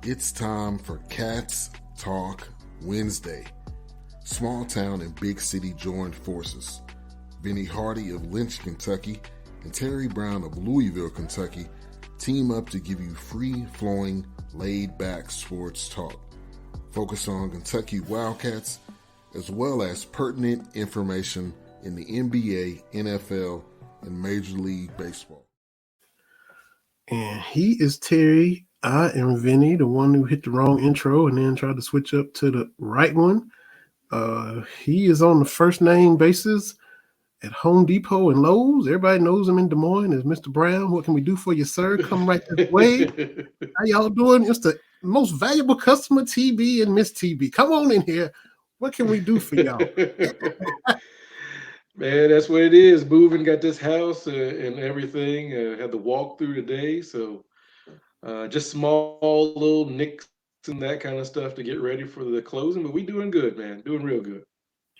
It's time for Cats Talk Wednesday. Small town and big city joined forces. Vinny Hardy of Lynch, Kentucky, and Terry Brown of Louisville, Kentucky, team up to give you free-flowing, laid-back sports talk. Focus on Kentucky Wildcats, as well as pertinent information in the NBA, NFL, and Major League Baseball. And he is Terry. I am Vinny, the one who hit the wrong intro and then tried to switch up to the right one. He is on the first name basis at Home Depot and Lowe's. Everybody knows him in Des Moines as Mr. Brown. What can we do for you, sir? Come right this way. How y'all doing? It's the most valuable customer, TB and Miss TB. Come on in here. What can we do for y'all? Man, that's what it is. Moving, got this house and everything. Had the walkthrough today, so just small little nicks and that kind of stuff to get ready for the closing. But we doing good, man. Doing real good.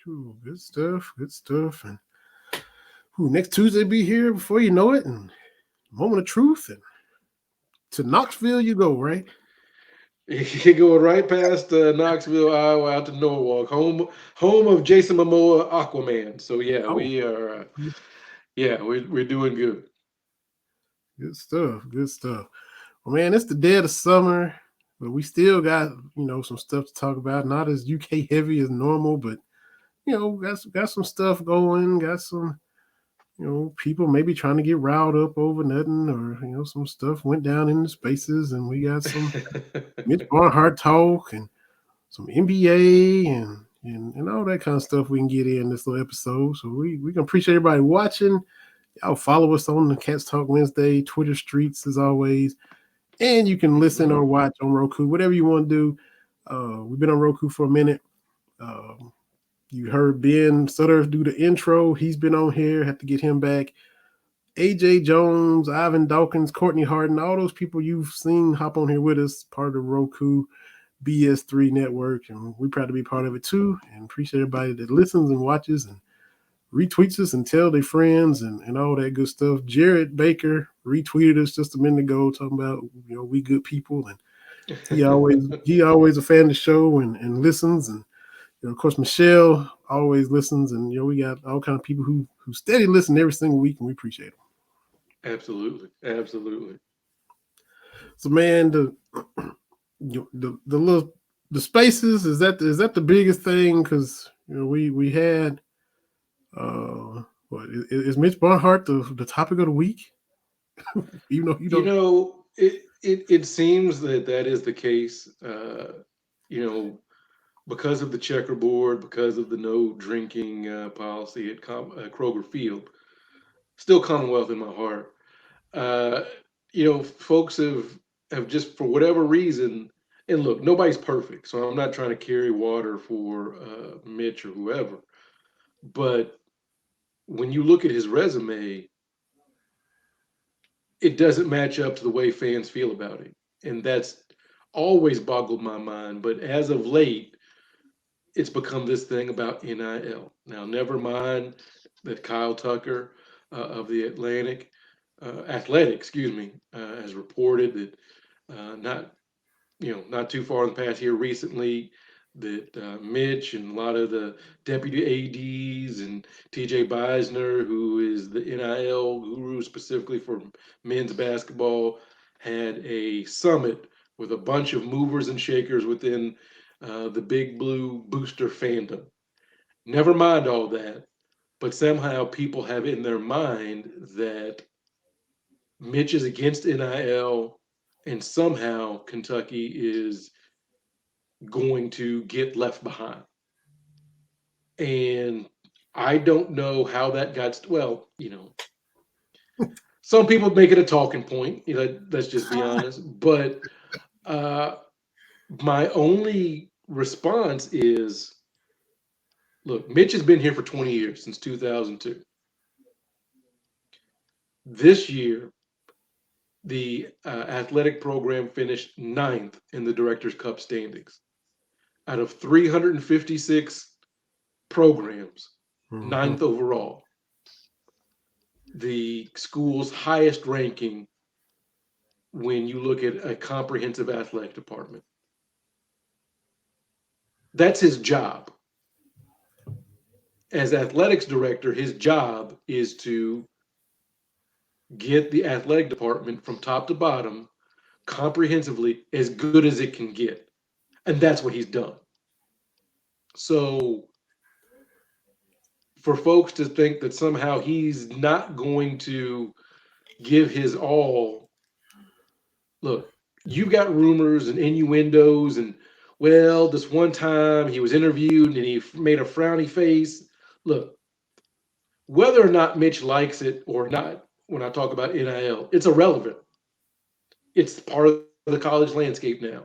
Ooh, good stuff. Good stuff. And next Tuesday be here before you know it. And moment of truth. And to Knoxville you go, right? You're going right past Knoxville, Iowa, out to Norwalk, home of Jason Momoa, Aquaman. So yeah, we are. We're doing good. Good stuff. Good stuff. Well, man, it's the dead of summer, but we still got some stuff to talk about. Not as UK heavy as normal, but got some stuff going. Got some people maybe trying to get riled up over nothing, or some stuff went down in the spaces, and we got some Mitch Barnhart talk and some NBA and all that kind of stuff we can get in this little episode. So we can appreciate everybody watching. Y'all follow us on the Cats Talk Wednesday Twitter streets as always, and you can listen or watch on Roku, whatever you want to do. We've been on Roku for a minute. You heard Ben Sutter do the intro. He's been on here. Have to get him back. AJ Jones, Ivan Dawkins, Courtney Harden, all those people you've seen hop on here with us, part of the Roku BS3 network. And we're proud to be part of it too. And appreciate everybody that listens and watches and retweets us and tell their friends and all that good stuff. Jared Baker retweeted us just a minute ago talking about, we good people. And he always a fan of the show and listens. And of course, Michelle always listens, and we got all kind of people who steady listen every single week, and we appreciate them. Absolutely. So, man, the spaces is that the biggest thing? Because we had is Mitch Barnhart the topic of the week? It seems that is the case. Because of the checkerboard, because of the no drinking policy at Kroger Field, still Commonwealth in my heart. Folks have just, for whatever reason, and look, nobody's perfect, so I'm not trying to carry water for Mitch or whoever. But when you look at his resume, it doesn't match up to the way fans feel about him. And that's always boggled my mind. But as of late, it's become this thing about NIL. Now, never mind that Kyle Tucker of the Athletic, has reported that not too far in the past here recently that Mitch and a lot of the deputy ADs and TJ Beisner, who is the NIL guru specifically for men's basketball, had a summit with a bunch of movers and shakers within the Big Blue booster fandom. Never mind all that, but somehow people have in their mind that Mitch is against NIL and somehow Kentucky is going to get left behind. And I don't know how that got, some people make it a talking point, let's just be honest. But my only response is, look, Mitch has been here for 20 years, since 2002. This year, the athletic program finished 9th in the Directors' Cup standings. Out of 356 programs, 9th overall. The school's highest ranking when you look at a comprehensive athletic department. That's his job. As athletics director, his job is to get the athletic department from top to bottom comprehensively as good as it can get. And that's what he's done. So for folks to think that somehow he's not going to give his all, look, you've got rumors and innuendos and, well, this one time he was interviewed and he made a frowny face. Look, whether or not Mitch likes it or not, when I talk about NIL, it's irrelevant. It's part of the college landscape now.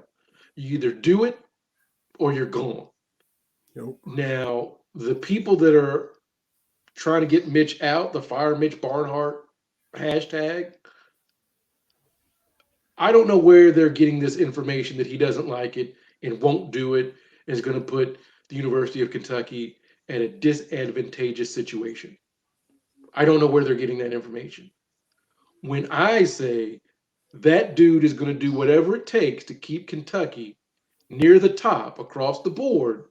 You either do it or you're gone. Yep. Now, the people that are trying to get Mitch out, the fire Mitch Barnhart hashtag, I don't know where they're getting this information that he doesn't like it and won't do it and is going to put the University of Kentucky at a disadvantageous situation. I don't know where they're getting that information. When I say that dude is going to do whatever it takes to keep Kentucky near the top across the board,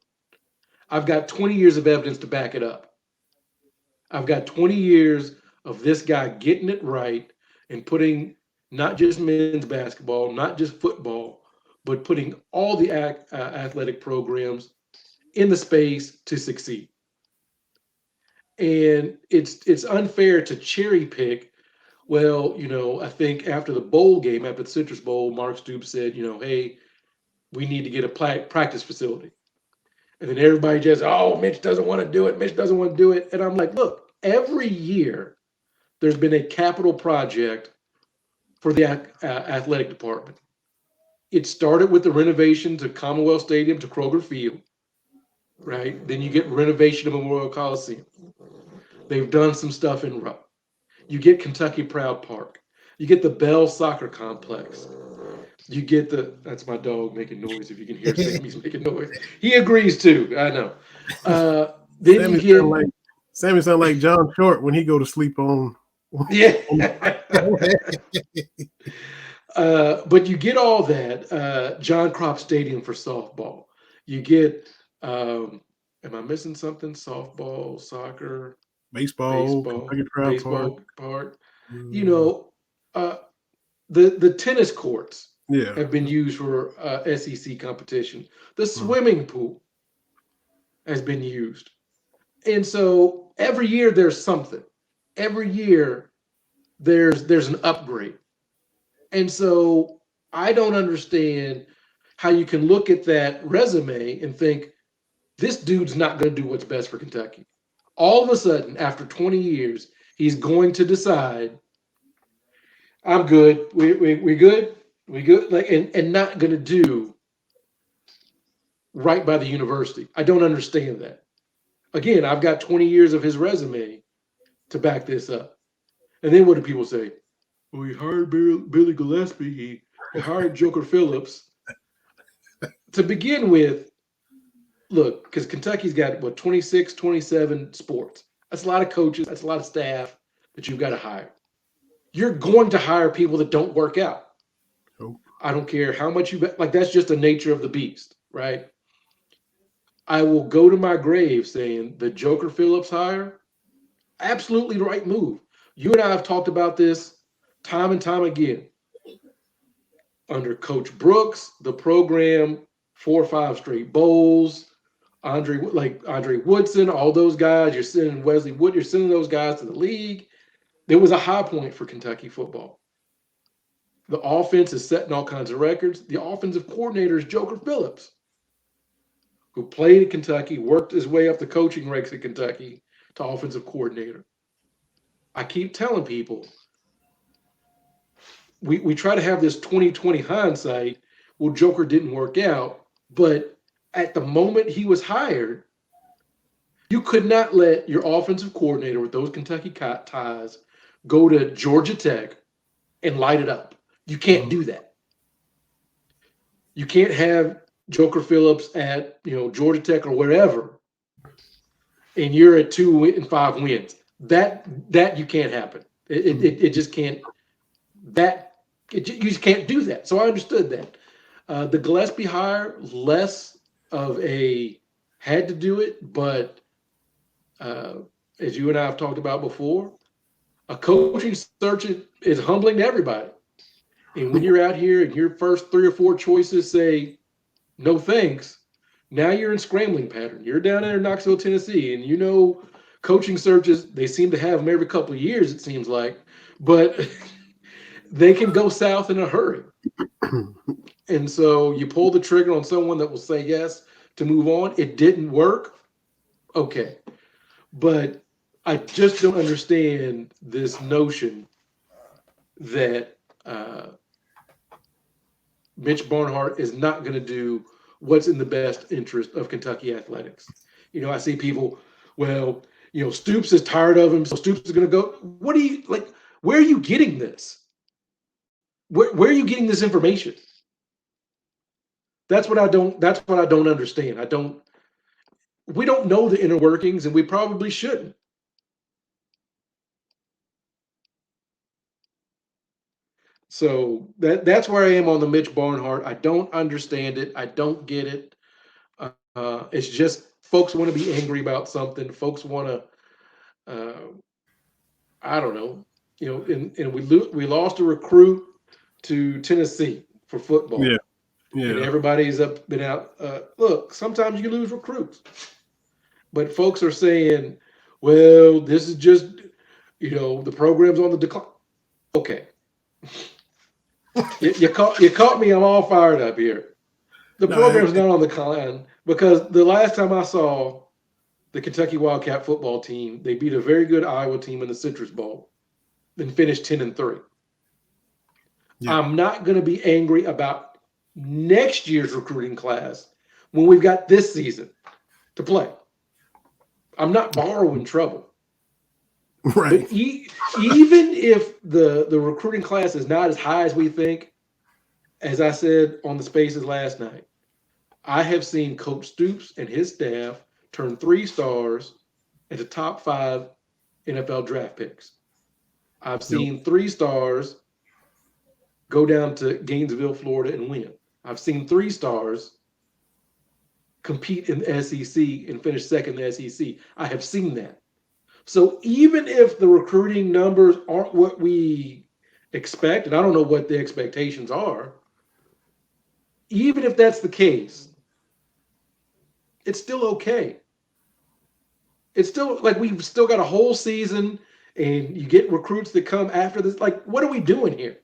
I've got 20 years of evidence to back it up. I've got 20 years of this guy getting it right and putting not just men's basketball, not just football, but putting all the athletic programs in the space to succeed. And it's unfair to cherry pick. Well, I think after the bowl game, after the Citrus Bowl, Mark Stoops said, hey, we need to get a practice facility. And then everybody just, oh, Mitch doesn't want to do it. Mitch doesn't want to do it. And I'm like, look, every year there's been a capital project for the athletic department. It started with the renovation to Commonwealth Stadium to Kroger Field, right? Then you get renovation of Memorial Coliseum. They've done some stuff in Rupp. You get Kentucky Proud Park. You get the Bell Soccer Complex. You get that's my dog making noise. If you can hear Sammy's making noise. He agrees too. I know. Then Sammy sound like John Short when he go to sleep on. Yeah. But you get all that. John Crop Stadium for softball. You get, am I missing something? Softball, soccer, baseball park. The tennis courts have been used for SEC competition. The swimming pool has been used. And so every year there's something. Every year there's an upgrade. And so I don't understand how you can look at that resume and think this dude's not going to do what's best for Kentucky. All of a sudden, after 20 years, he's going to decide, I'm good. We good. We good. And not going to do right by the university. I don't understand that. Again, I've got 20 years of his resume to back this up. And then what do people say? Well, he hired Billy Gillespie. He hired Joker Phillips. To begin with, look, because Kentucky's got, 26, 27 sports. That's a lot of coaches. That's a lot of staff that you've got to hire. You're going to hire people that don't work out. Nope. I don't care how much that's just the nature of the beast, right? I will go to my grave saying the Joker Phillips hire, absolutely the right move. You and I have talked about this time and time again. Under Coach Brooks, the program, 4 or 5 straight bowls, Andre Woodson, all those guys, you're sending Wesley Wood, you're sending those guys to the league. There was a high point for Kentucky football. The offense is setting all kinds of records. The offensive coordinator is Joker Phillips, who played at Kentucky, worked his way up the coaching ranks at Kentucky to offensive coordinator. I keep telling people, we try to have this 2020 hindsight. Well, Joker didn't work out, but at the moment he was hired, you could not let your offensive coordinator with those Kentucky ties go to Georgia Tech and light it up. You can't do that. You can't have Joker Phillips at Georgia Tech or wherever, and you're at 2 and 5 wins. That you can't happen. It just can't. That You just can't do that. So I understood that. The Gillespie hire, less of a had to do it, but uh, as you and I have talked about before, a coaching search is humbling to everybody. And when you're out here and your first 3 or 4 choices say no thanks, now you're in scrambling pattern. You're down there in Knoxville, Tennessee, and coaching searches, they seem to have them every couple of years, it seems like, but they can go south in a hurry. And so you pull the trigger on someone that will say yes to move on. It didn't work. Okay. But I just don't understand this notion that Mitch Barnhart is not going to do what's in the best interest of Kentucky athletics. I see people, well, Stoops is tired of him, so Stoops is going to go. What do you like? Where are you getting this? Where are you getting this information? That's what I don't. That's what I don't understand. I don't. We don't know the inner workings, and we probably shouldn't. So that's where I am on the Mitch Barnhart. I don't understand it. I don't get it. It's just folks want to be angry about something. Folks want to, I don't know, and we lost a recruit to Tennessee for football. Yeah. And Yeah. everybody's been out. Look, sometimes you lose recruits, but folks are saying, well, this is just, the program's on the decline. Okay. You caught me. I'm all fired up here. The No, program's not on the decline because the last time I saw the Kentucky Wildcat football team, they beat a very good Iowa team in the Citrus Bowl, then finished 10-3. Yeah. I'm not going to be angry about next year's recruiting class when we've got this season to play. I'm not borrowing trouble. Right. But even if the recruiting class is not as high as we think, as I said on the Spaces last night, I have seen Coach Stoops and his staff turn 3 stars into top 5 NFL draft picks. I've seen 3 stars go down to Gainesville, Florida, and win. I've seen 3 stars compete in the SEC and finish second in the SEC. I have seen that. So even if the recruiting numbers aren't what we expect, and I don't know what the expectations are, even if that's the case, it's still okay. It's still like we've still got a whole season and you get recruits that come after this. Like, what are we doing here?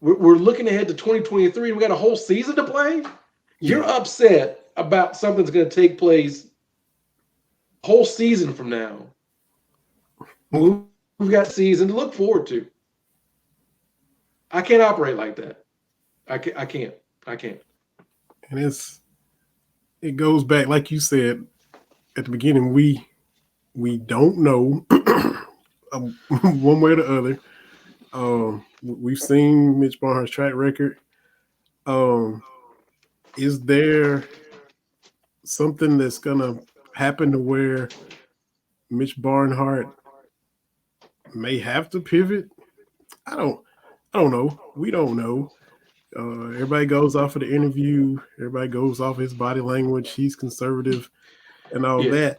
We're looking ahead to 2023 and we got a whole season to play. You're upset about something that's going to take place a whole season from now. We've got season to look forward to. I can't operate like that. I can't. And it goes back, like you said at the beginning, we don't know one way or the other. We've seen Mitch Barnhart's track record. Is there something that's gonna happen to where Mitch Barnhart may have to pivot? I don't know. We don't know. Everybody goes off of the interview. Everybody goes off his body language. He's conservative and all that.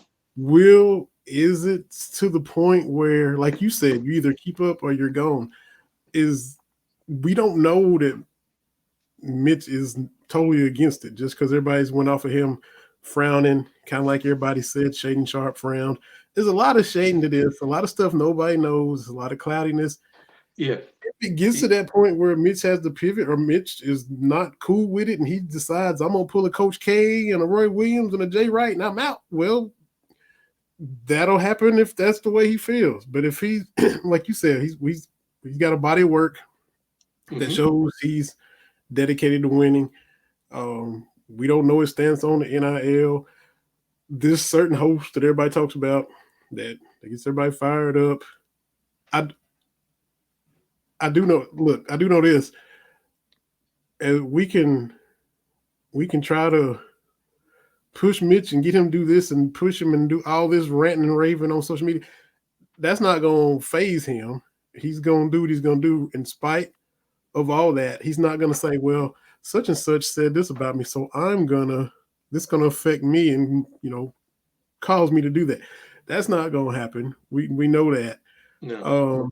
Is it to the point where, like you said, you either keep up or you're gone? We don't know that Mitch is totally against it just because everybody's went off of him frowning, kind of like everybody said, shading sharp frown. There's a lot of shading to this, a lot of stuff nobody knows, a lot of cloudiness. Yeah. If it gets to that point where Mitch has the pivot or Mitch is not cool with it and he decides I'm going to pull a Coach K and a Roy Williams and a Jay Wright and I'm out, well, that'll happen if that's the way he feels. But if he's, like you said, he's got a body of work that shows he's dedicated to winning. We don't know his stance on the NIL. This certain host that everybody talks about that gets everybody fired up. I do know. Look, I do know this. And we can try to push Mitch and get him to do this and push him and do all this ranting and raving on social media. That's not going to phase him. He's going to do what he's going to do in spite of all that. He's not going to say, well, such and such said this about me, so this going to affect me and, cause me to do that. That's not going to happen. We know that. No.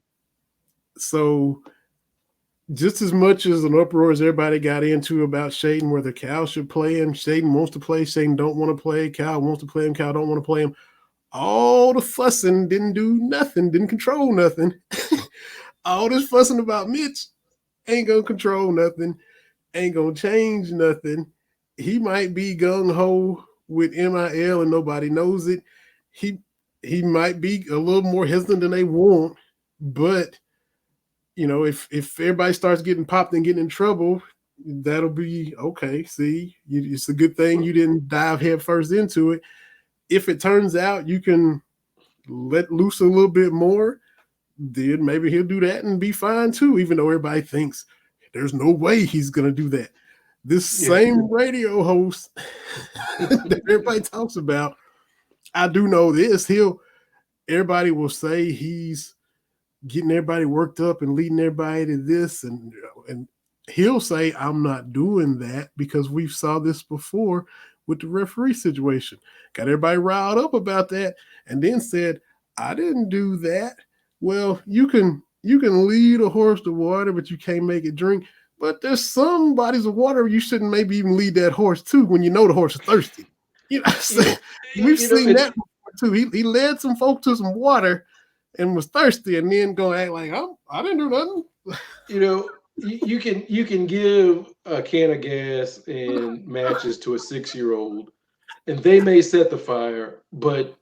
So just as much as an uproar as everybody got into about Shaden, whether Cal should play him, Shaden wants to play, Shaden don't want to play, Cal wants to play him, Cal don't want to play him. All the fussing didn't do nothing, didn't control nothing. All this fussing about Mitch ain't gonna control nothing, ain't gonna change nothing. He might be gung ho with NIL and nobody knows it. He might be a little more hesitant than they want, but if everybody starts getting popped and getting in trouble, that'll be okay. See, it's a good thing you didn't dive head first into it. If it turns out you can let loose a little bit more, then maybe he'll do that and be fine too, even though everybody thinks there's no way he's going to do that. This same radio host that everybody talks about, I do know this, everybody will say he's getting everybody worked up and leading everybody to this, and he'll say, I'm not doing that because we've saw this before with the referee situation. Got everybody riled up about that, and then said, I didn't do that. Well, you can lead a horse to water, but you can't make it drink. But there's some bodies of water you shouldn't maybe even lead that horse to when you know the horse is thirsty. We've seen that before too. He led some folk to some water and was thirsty, and then go act like I didn't do nothing. You can give a can of gas and matches to a 6-year-old, and they may set the fire, but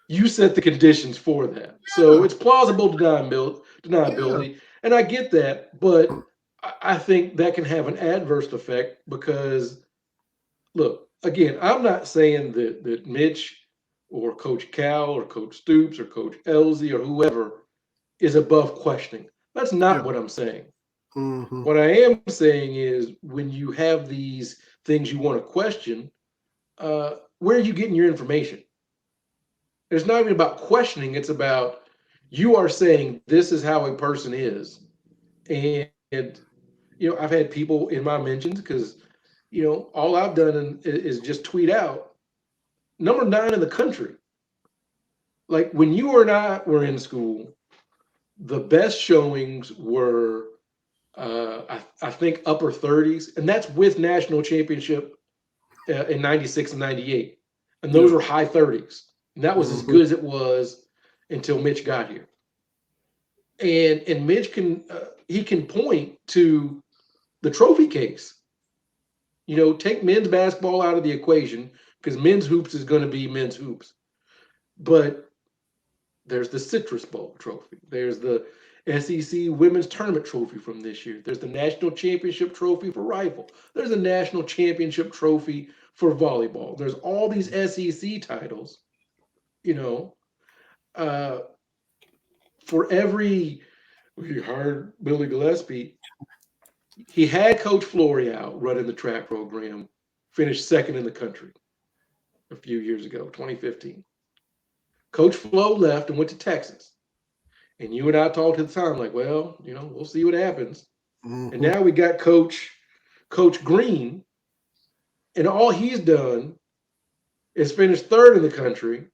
you set the conditions for that. So it's plausible deniability, and I get that, but I think that can have an adverse effect because, look, again, I'm not saying that Mitch or Coach Cal or Coach Stoops or Coach Elzey or whoever is above questioning. That's not what I'm saying. Mm-hmm. What I am saying is when you have these things you want to question, where are you getting your information? It's not even about questioning. It's about you are saying this is how a person is. And, I've had people in my mentions because, all I've done is just tweet out number 9 in the country. Like when you and I were in school, the best showings were, I think, upper 30s, and that's with national championship in 96 and 98. And those were high 30s. And that was as good as it was until Mitch got here. And Mitch he can point to the trophy case. Take men's basketball out of the equation because men's hoops is going to be men's hoops. But there's the Citrus Bowl trophy. There's the SEC Women's Tournament trophy from this year. There's the National Championship trophy for rifle. There's a National Championship trophy for volleyball. There's all these SEC titles, for every, we hired Billy Gillespie. He had Coach Flory out running the track program, finished second in the country a few years ago, 2015. Coach Flo left and went to Texas. And you and I talked at the time, like, well, we'll see what happens. Mm-hmm. And now we got Coach Green, and all he's done is finish third in the country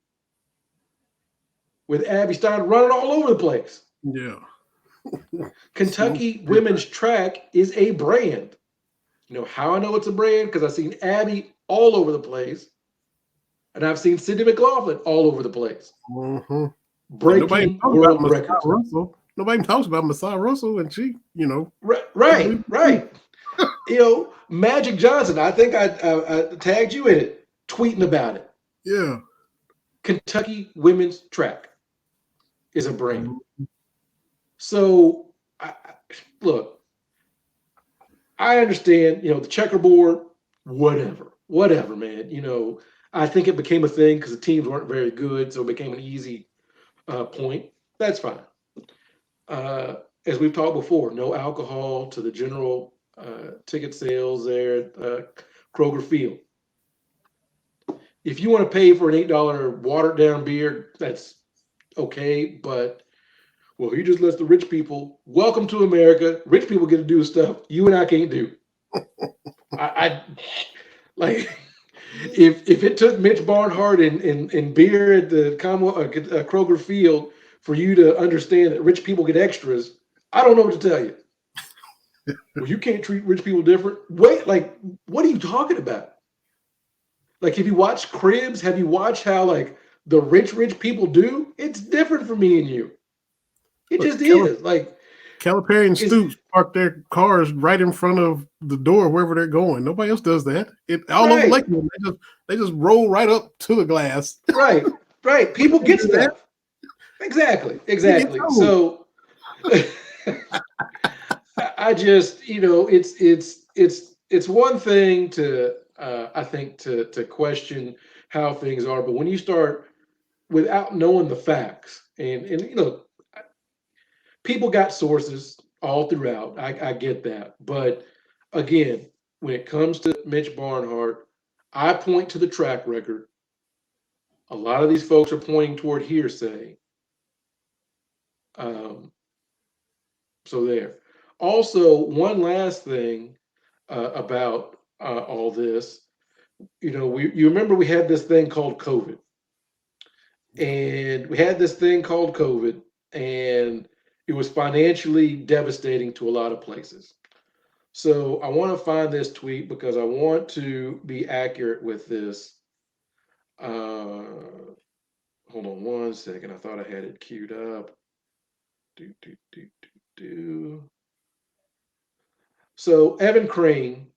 with Abby Stein running all over the place. Yeah. Kentucky women's track is a brand. You know how I know it's a brand? Because I've seen Abby all over the place, and I've seen Sydney McLaughlin all over the place. Mm-hmm. Breaking world records. Nobody talks about Messiah Russell, and she, Right. Magic Johnson, I think I tagged you in it, tweeting about it. Yeah. Kentucky women's track is a brand. Mm-hmm. So, look, I understand, the checkerboard, whatever, man. I think it became a thing because the teams weren't very good, so it became an easy point. That's fine. As we've talked before, no alcohol to the general ticket sales there at Kroger Field. If you want to pay for an $8 watered down beer, that's okay. But Well, he just lets the rich people. Welcome to America. Rich people get to do stuff you and I can't do. I like if it took Mitch Barnhart and beer at the Kroger Field for you to understand that rich people get extras, I don't know what to tell you. Well, you can't treat rich people different. Wait, like, what are you talking about? Like, have you watched Cribs? Have you watched how like the rich people do? It's different for me and you. It Look, just is. Like, Calipari and it's Stoops park their cars right in front of the door wherever they're going. Nobody else does that. It all over right, Lakewood. They just roll right up to the glass. right, right. People They get do that. stuff. Exactly, They get exactly. told. So I just, it's one thing to I think to question how things are, but when you start without knowing the facts, and people got sources all throughout. I get that, but again, when it comes to Mitch Barnhart, I point to the track record. A lot of these folks are pointing toward hearsay. Um, so there. Also, one last thing about all this. You remember we had this thing called COVID, and we had this thing called COVID, and it was financially devastating to a lot of places. So I want to find this tweet because I want to be accurate with this. Hold on one second. I thought I had it queued up. Do, do, do, do, do. So Evan Crane,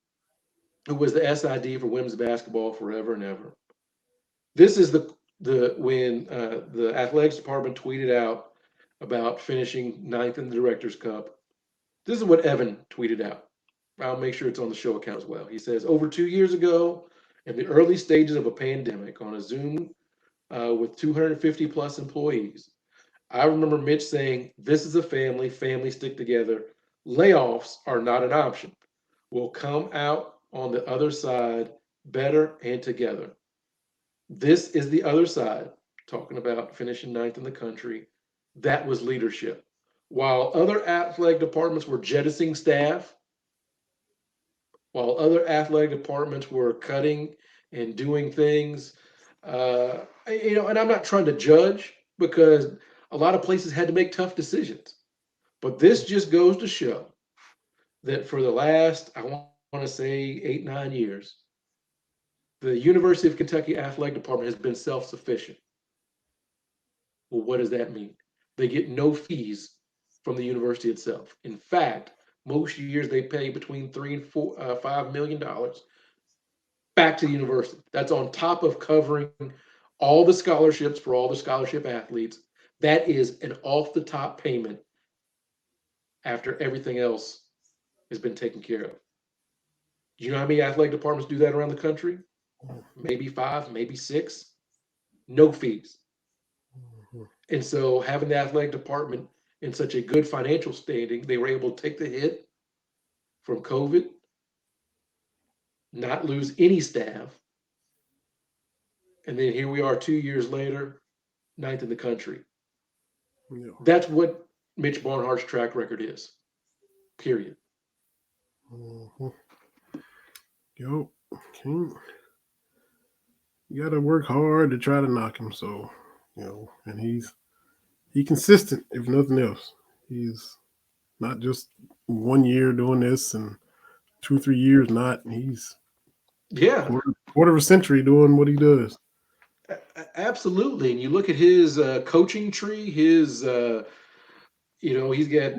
who was the SID for women's basketball forever and ever. This is the when the athletics department tweeted out about finishing ninth in the Directors Cup. This is what Evan tweeted out. I'll make sure it's on the show account as well. He says, over 2 years ago, in the early stages of a pandemic, on a Zoom with 250 plus employees, I remember Mitch saying, "This is a family. Families stick together. Layoffs are not an option. We'll come out on the other side better and together." This is the other side, talking about finishing ninth in the country. That was leadership. While other athletic departments were jettisoning staff, while other athletic departments were cutting and doing things, and I'm not trying to judge because a lot of places had to make tough decisions. But this just goes to show that for the last, I want to say 8, 9 years, the University of Kentucky Athletic Department has been self sufficient. Well, what does that mean? They get no fees from the university itself. In fact, most years they pay between $3 and $5 million back to the university. That's on top of covering all the scholarships for all the scholarship athletes. That is an off the top payment after everything else has been taken care of. Do you know how many athletic departments do that around the country? Maybe five, maybe six. No fees. And so having the athletic department in such a good financial standing, they were able to take the hit from COVID, not lose any staff. And then here we are 2 years later, ninth in the country. Yeah. That's what Mitch Barnhart's track record is, period. Mhm. Yo, King, you got to work hard to try to knock him. So, and he's consistent, if nothing else. He's not just 1 year doing this and 2, 3 years not. He's Yeah, quarter of a century doing what he does. absolutely. And you look at his coaching tree, he's got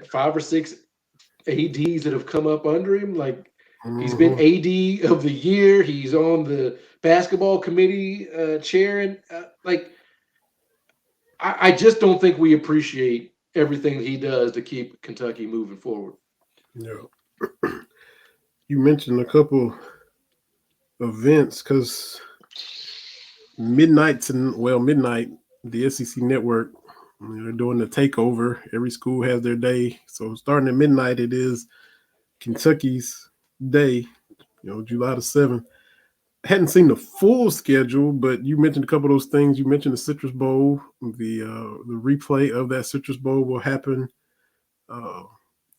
5 or 6 ADs that have come up under him. Like he's been Mhm. AD of the year. He's on the basketball committee chair, and I just don't think we appreciate everything he does to keep Kentucky moving forward. Yeah. You mentioned a couple events because midnight, the SEC Network, they're doing the takeover. Every school has their day. So starting at midnight, it is Kentucky's day, July the 7th. hadn't seen the full schedule, but you mentioned a couple of those things. You mentioned the Citrus Bowl. The replay of that Citrus Bowl will happen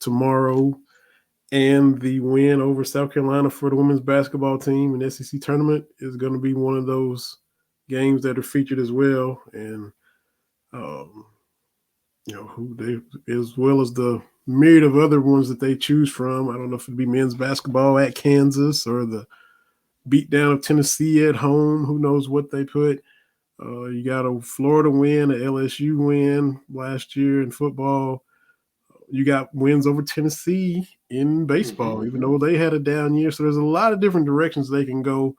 tomorrow, and the win over South Carolina for the women's basketball team in the SEC tournament is going to be one of those games that are featured as well. And who they, as well as the myriad of other ones that they choose from. I don't know if it'd be men's basketball at Kansas or the beatdown of Tennessee at home. Who knows what they put? You got a Florida win, an LSU win last year in football. You got wins over Tennessee in baseball, even though they had a down year. So there's a lot of different directions they can go.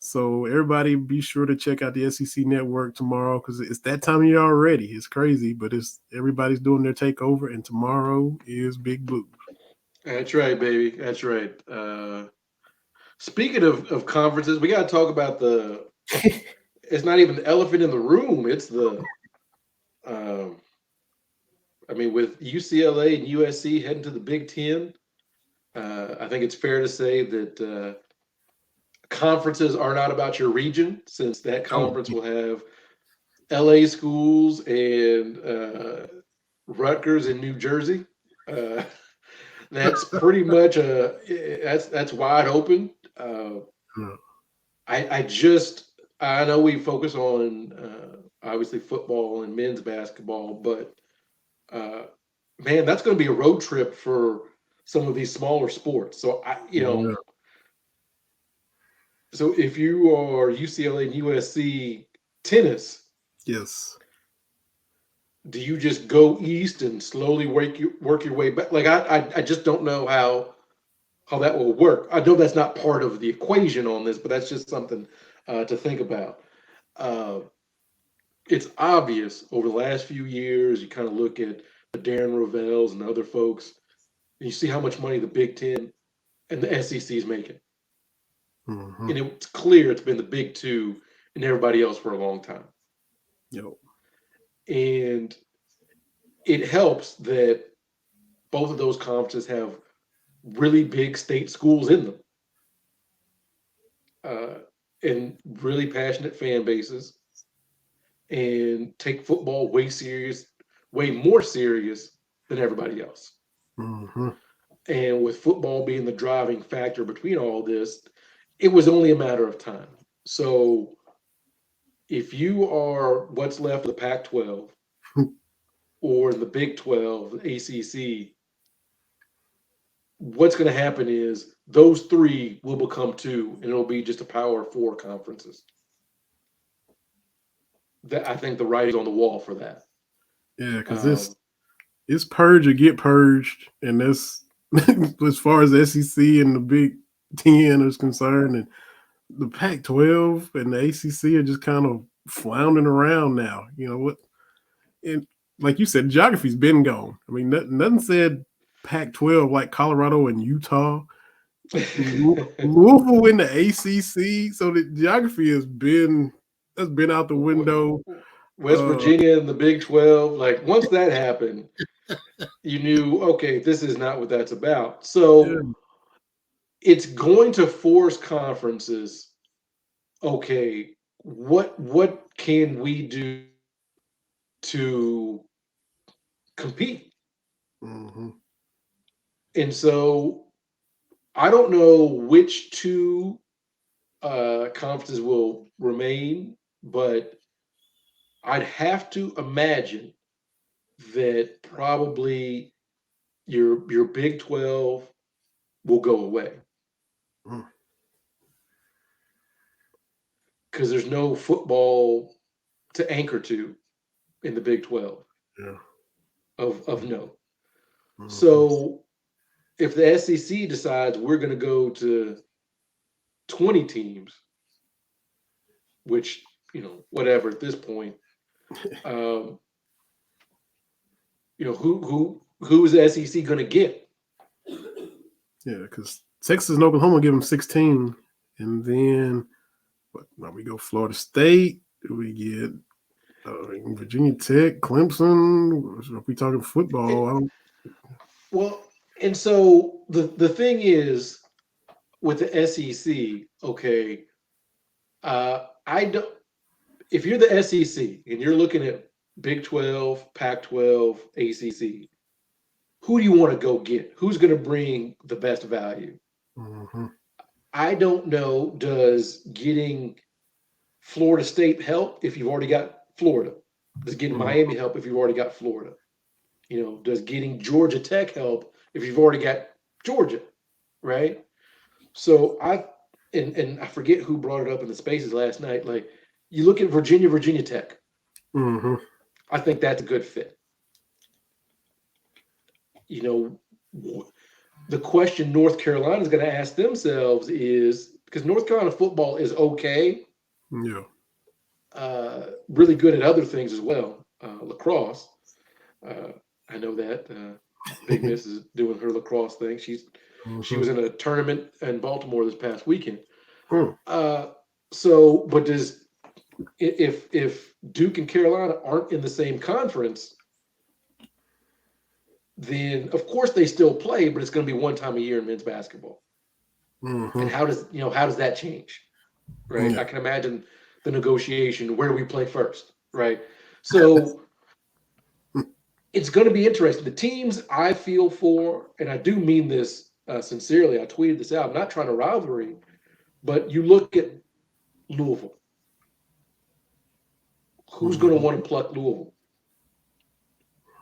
So everybody be sure to check out the SEC Network tomorrow because it's that time of year already. It's crazy, but everybody's doing their takeover, and tomorrow is Big Blue. That's right, baby. That's right. Speaking of conferences, we got to talk about it's not even the elephant in the room. It's with UCLA and USC heading to the Big Ten, I think it's fair to say that conferences are not about your region, since that conference will have LA schools and Rutgers in New Jersey. That's pretty much that's wide open. I know we focus on obviously football and men's basketball, but man, that's going to be a road trip for some of these smaller sports. So so if you are UCLA and USC tennis, yes, do you just go east and slowly work your way back? Like I just don't know how that will work. I know that's not part of the equation on this, but that's just something to think about. It's obvious over the last few years. You kind of look at the Darren Rovels and other folks, and you see how much money the Big Ten and the SEC is making. And it's clear it's been the big two and everybody else for a long time. Yep. And it helps that both of those conferences have really big state schools in them, and really passionate fan bases, and take football way more serious than everybody else. And with football being the driving factor between all this, it was only a matter of time. So if you are what's left of the Pac-12 or the Big 12, the ACC, what's going to happen is those three will become two, and it'll be just a Power Four conferences. I think the writing's on the wall for that. Yeah, because it's purge or get purged, and that's as far as the SEC and the Big Ten is concerned, and the Pac-12 and the ACC are just kind of floundering around now. You know what? And like you said, geography's been gone. I mean, nothing said Pac-12 like Colorado and Utah. Louisville in the ACC, so the geography has been out the window. West Virginia and the Big 12, like once that happened, you knew, okay, this is not what that's about. So it's going to force conferences, okay, what can we do to compete? And so I don't know which two conferences will remain, but I'd have to imagine that probably your Big 12 will go away. Because there's no football to anchor to in the Big 12 of note. So if the SEC decides we're going to go to 20 teams, which, whatever at this point, who is the SEC going to get? Yeah, because Texas and Oklahoma give them 16, and then we go Florida State. We get Virginia Tech, Clemson. If we talking football, well, and so the thing is with the SEC, okay, I don't. If you're the SEC and you're looking at Big 12, Pac-12, ACC, who do you want to go get? Who's going to bring the best value? Mm-hmm. I don't know. Does getting Florida State help if you've already got Florida? Does getting Miami help if you've already got Florida? Does getting Georgia Tech help if you've already got Georgia? Right. So and I forget who brought it up in the spaces last night. Like you look at Virginia Tech. Mm-hmm. I think that's a good fit. The question North Carolina is going to ask themselves is because North Carolina football is okay, Yeah. really good at other things as well, lacrosse. I know that Big Miss is doing her lacrosse thing. She was in a tournament in Baltimore this past weekend. Mm-hmm. But if Duke and Carolina aren't in the same conference, then of course they still play, but it's going to be one time a year in men's basketball. Mm-hmm. And how does that change? Right. Yeah. I can imagine the negotiation. Where do we play first? Right. So it's going to be interesting. The teams I feel for, and I do mean this sincerely. I tweeted this out. I'm not trying to rivalry, but you look at Louisville. Who's going to want to pluck Louisville?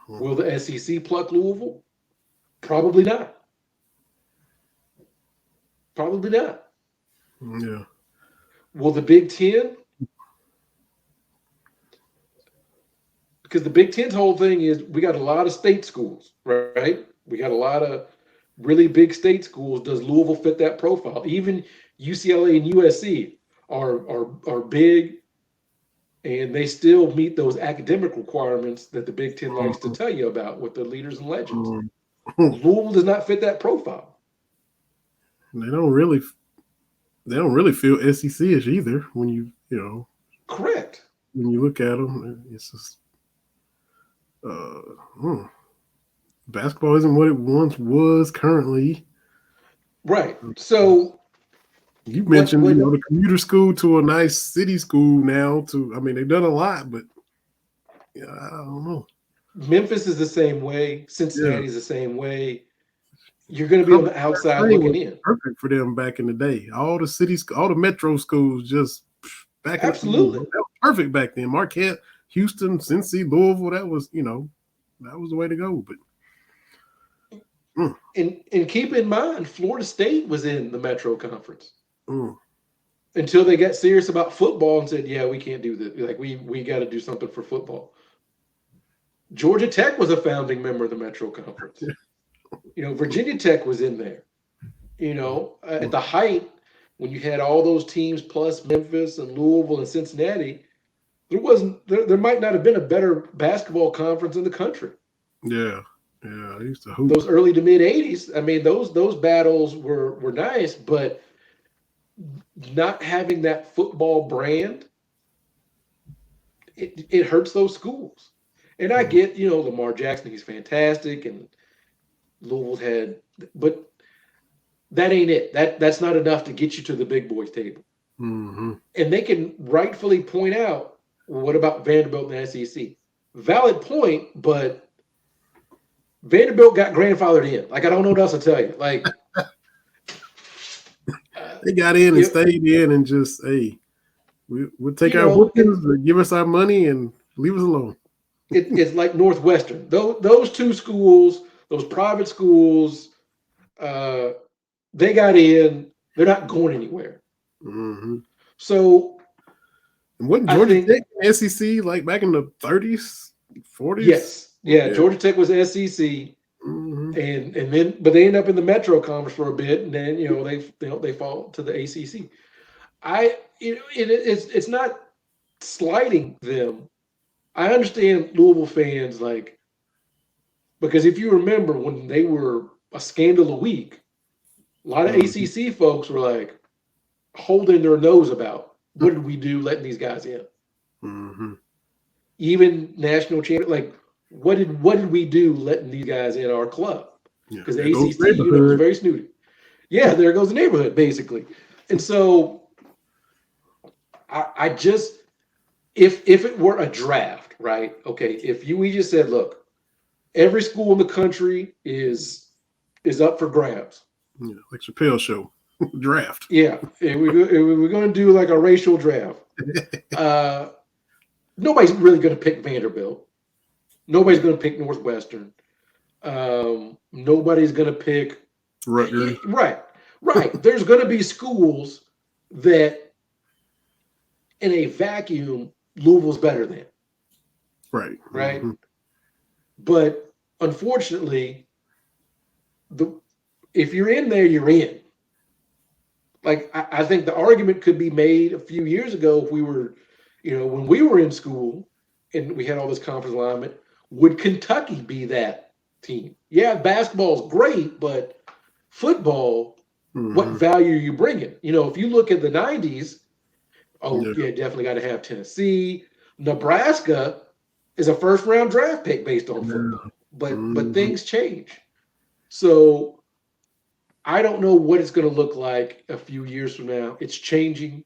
Will the SEC pluck Louisville? Probably not. Probably not. Yeah. Will the Big Ten? Because the Big Ten's whole thing is we got a lot of state schools, right? We got a lot of really big state schools. Does Louisville fit that profile? Even UCLA and USC are big, and they still meet those academic requirements that the Big Ten likes to tell you about with the leaders and legends. Louisville does not fit that profile. They don't really feel SEC-ish either. When you Correct. When you look at them, it's just basketball isn't what it once was. Currently, right. So you mentioned the commuter school to a nice city school now. They've done a lot, but I don't know. Memphis is the same way. Cincinnati's the same way. You're going to be on the outside looking in. Perfect for them back in the day. All the cities, all the metro schools, just back in absolutely. That was perfect back then. Marquette, Houston, Cincy, Louisville. That was that was the way to go. But and keep in mind, Florida State was in the Metro Conference until they got serious about football and said, "Yeah, we can't do this. Like we got to do something for football." Georgia Tech was a founding member of the Metro Conference. Virginia Tech was in there. At the height when you had all those teams plus Memphis and Louisville and Cincinnati, there might not have been a better basketball conference in the country. Yeah. I used to hoop. Those early to mid 80s. Those battles were nice, but not having that football brand, it hurts those schools. And I get, Lamar Jackson, he's fantastic, and Louisville had, but that ain't it. That's not enough to get you to the big boys table. Mm-hmm. And they can rightfully point out, well, what about Vanderbilt and the SEC? Valid point, but Vanderbilt got grandfathered in. Like, I don't know what else to tell you. Like, they got in and stayed in and just, hey, we'll take our whoopings, give us our money, and leave us alone. It's like Northwestern. Those two schools, those private schools, they got in. They're not going anywhere. Mm-hmm. So, wasn't Georgia Tech SEC like back in the 30s, 40s? Yes. Yeah. Georgia Tech was SEC. Mm-hmm. And then, but they end up in the Metro Conference for a bit, and then they fall to the ACC. It's not slighting them. I understand Louisville fans because if you remember when they were a scandal a week, a lot of ACC folks were like holding their nose about what did we do letting these guys in. Mm-hmm. Even national champion, what did we do letting these guys in our club? Because the ACC, is very snooty. Yeah, there goes the neighborhood, basically. And so I just if it were a draft, right? Okay, if we just said, look, every school in the country is up for grabs. Yeah, like Chappelle Show draft. Yeah, if we're going to do like a racial draft. Nobody's really going to pick Vanderbilt. Nobody's going to pick Northwestern. Nobody's going to pick Rutgers. Right. There's going to be schools that, in a vacuum, Louisville's better than. Right. Right. Mm-hmm. But unfortunately, if you're in there, you're in. Like I think the argument could be made a few years ago if we were, when we were in school and we had all this conference alignment, would Kentucky be that team? Yeah, basketball's great, but football, what value are you bringing? If you look at the 90s, definitely got to have Tennessee. Nebraska is a first round draft pick based on football, but things change. So I don't know what it's going to look like a few years from now. It's changing.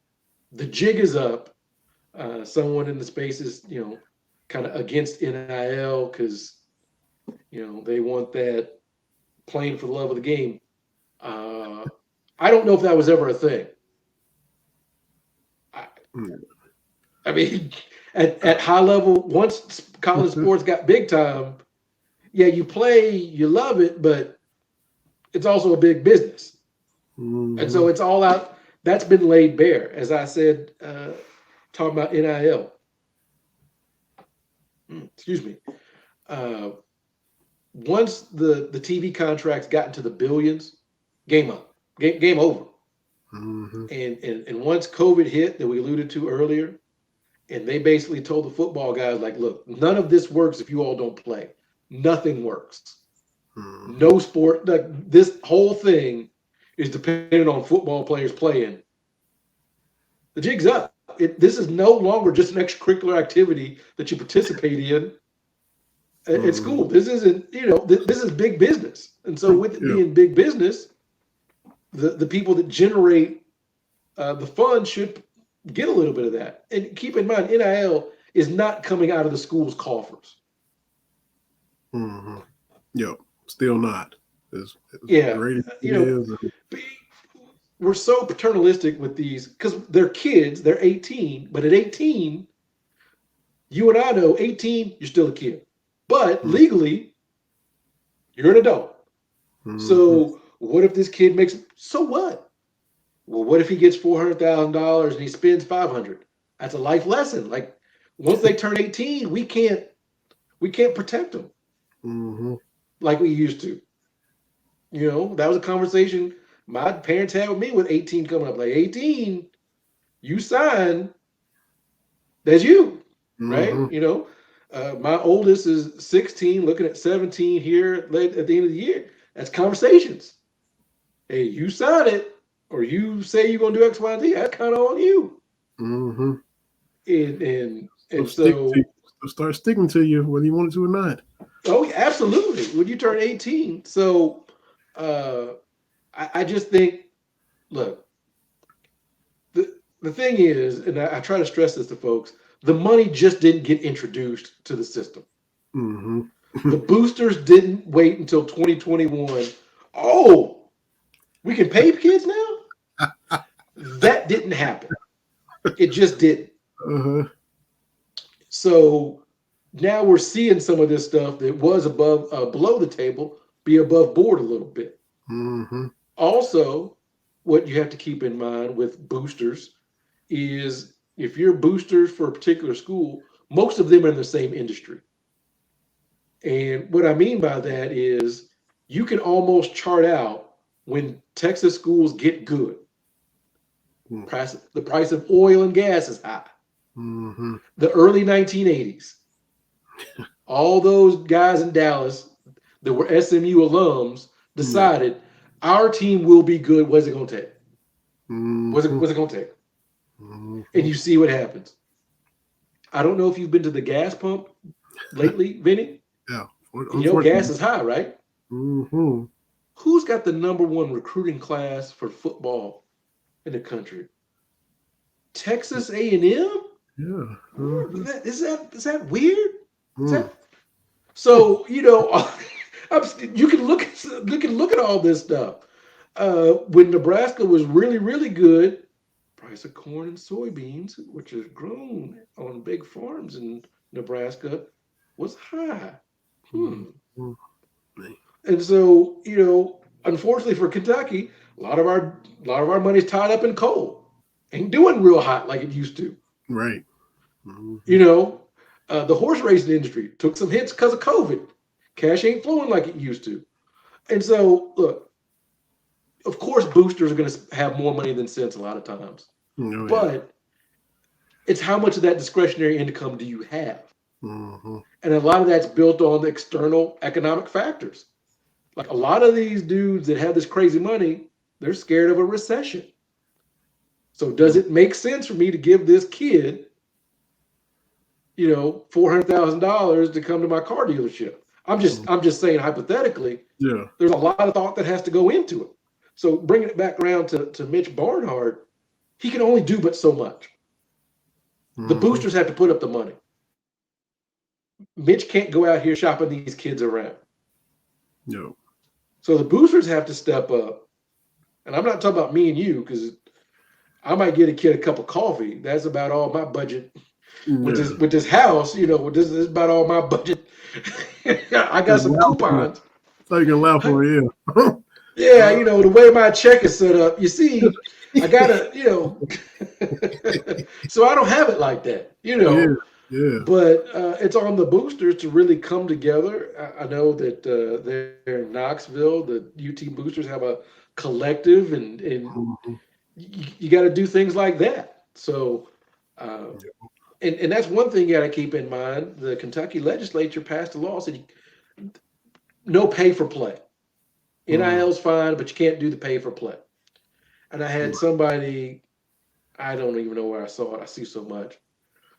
The jig is up. Someone in the space is, kind of against NIL because, they want that playing for the love of the game. I don't know if that was ever a thing. I mean, at high level, once college sports got big time, yeah, you play, you love it, but it's also a big business. And so it's all out. That's been laid bare, as I said, talking about NIL. Excuse me. Once the TV contracts got into the billions, game up, game over. And once COVID hit, that we alluded to earlier, and they basically told the football guys, like, look, none of this works if you all don't play. Nothing works. No sport, like this whole thing is dependent on football players playing. The jig's up. This is no longer just an extracurricular activity that you participate in at school. This isn't, this is big business. And so with it being big business, the people that generate the fund should get a little bit of that. And keep in mind, NIL is not coming out of the school's coffers. Yep, still not. As great as it is. We're so paternalistic with these because they're kids, they're 18, but at 18, you and I know 18, you're still a kid. But legally, you're an adult. So what if this kid makes, so what? Well, what if he gets $400,000 and he spends $500,000? That's a life lesson. Like once they turn 18, we can't protect them like we used to. That was a conversation my parents had with me with 18 coming up. Like 18, you sign, that's you, right? My oldest is 16, looking at 17 here late at the end of the year. That's conversations. Hey, you sign it, or you say you're gonna do X, Y, and Z. That's kind of on you. And so start sticking to you whether you want it to or not. Oh, absolutely. When you turn 18. So I just think, look, the thing is, and I try to stress this to folks, the money just didn't get introduced to the system. The boosters didn't wait until 2021. Oh, we can pay kids now? That didn't happen. It just didn't. So now we're seeing some of this stuff that was below the table be above board a little bit. Also, what you have to keep in mind with boosters is if you're boosters for a particular school, most of them are in the same industry. And what I mean by that is you can almost chart out when Texas schools get good. The price of oil and gas is high. The early 1980s. All those guys in Dallas that were SMU alums decided our team will be good. What's it going to take? What's it going to take? And you see what happens. I don't know if you've been to the gas pump lately, Vinny. Yeah. Gas is high, right? Who's got the #1 recruiting class for football in the country? Texas A&M. Yeah. Is that weird? Is Mm. that so? You can look at all this stuff. When Nebraska was really really good, price of corn and soybeans, which is grown on big farms in Nebraska, was high. Mm. Hmm. Mm. Man. And so, unfortunately for Kentucky, a lot of our money's tied up in coal. Ain't doing real hot like it used to. Right. You know, the horse racing industry took some hits because of COVID. Cash ain't flowing like it used to. And so, look, of course, boosters are going to have more money than sense a lot of times, Oh, yeah. but it's how much of that discretionary income do you have? Mm-hmm. And a lot of that's built on the external economic factors. Like a lot of these dudes that have this crazy money, they're scared of a recession. So does it make sense for me to give this kid, $400,000 to come to my car dealership? I'm just saying hypothetically, Yeah. there's a lot of thought that has to go into it. So bringing it back around to Mitch Barnhart, he can only do but so much. The Mm-hmm. boosters have to put up the money. Mitch can't go out here shopping these kids around. Yo. So the boosters have to step up. And I'm not talking about me and you because I might get a kid a cup of coffee. That's about all my budget with Yeah. this house. This is about all my budget. I got some coupons. So you can laugh for it. Yeah, the way my check is set up. You see, I gotta, so I don't have it like that. Yeah. Yeah. But it's on the boosters to really come together. I know that there in Knoxville, the UT boosters have a collective, and Mm-hmm. you got to do things like that. So, uh, and that's one thing you got to keep in mind. The Kentucky legislature passed a law said no pay for play. Mm. NIL's fine, but you can't do the pay for play. And I had somebody, I don't even know where I saw it. I see so much.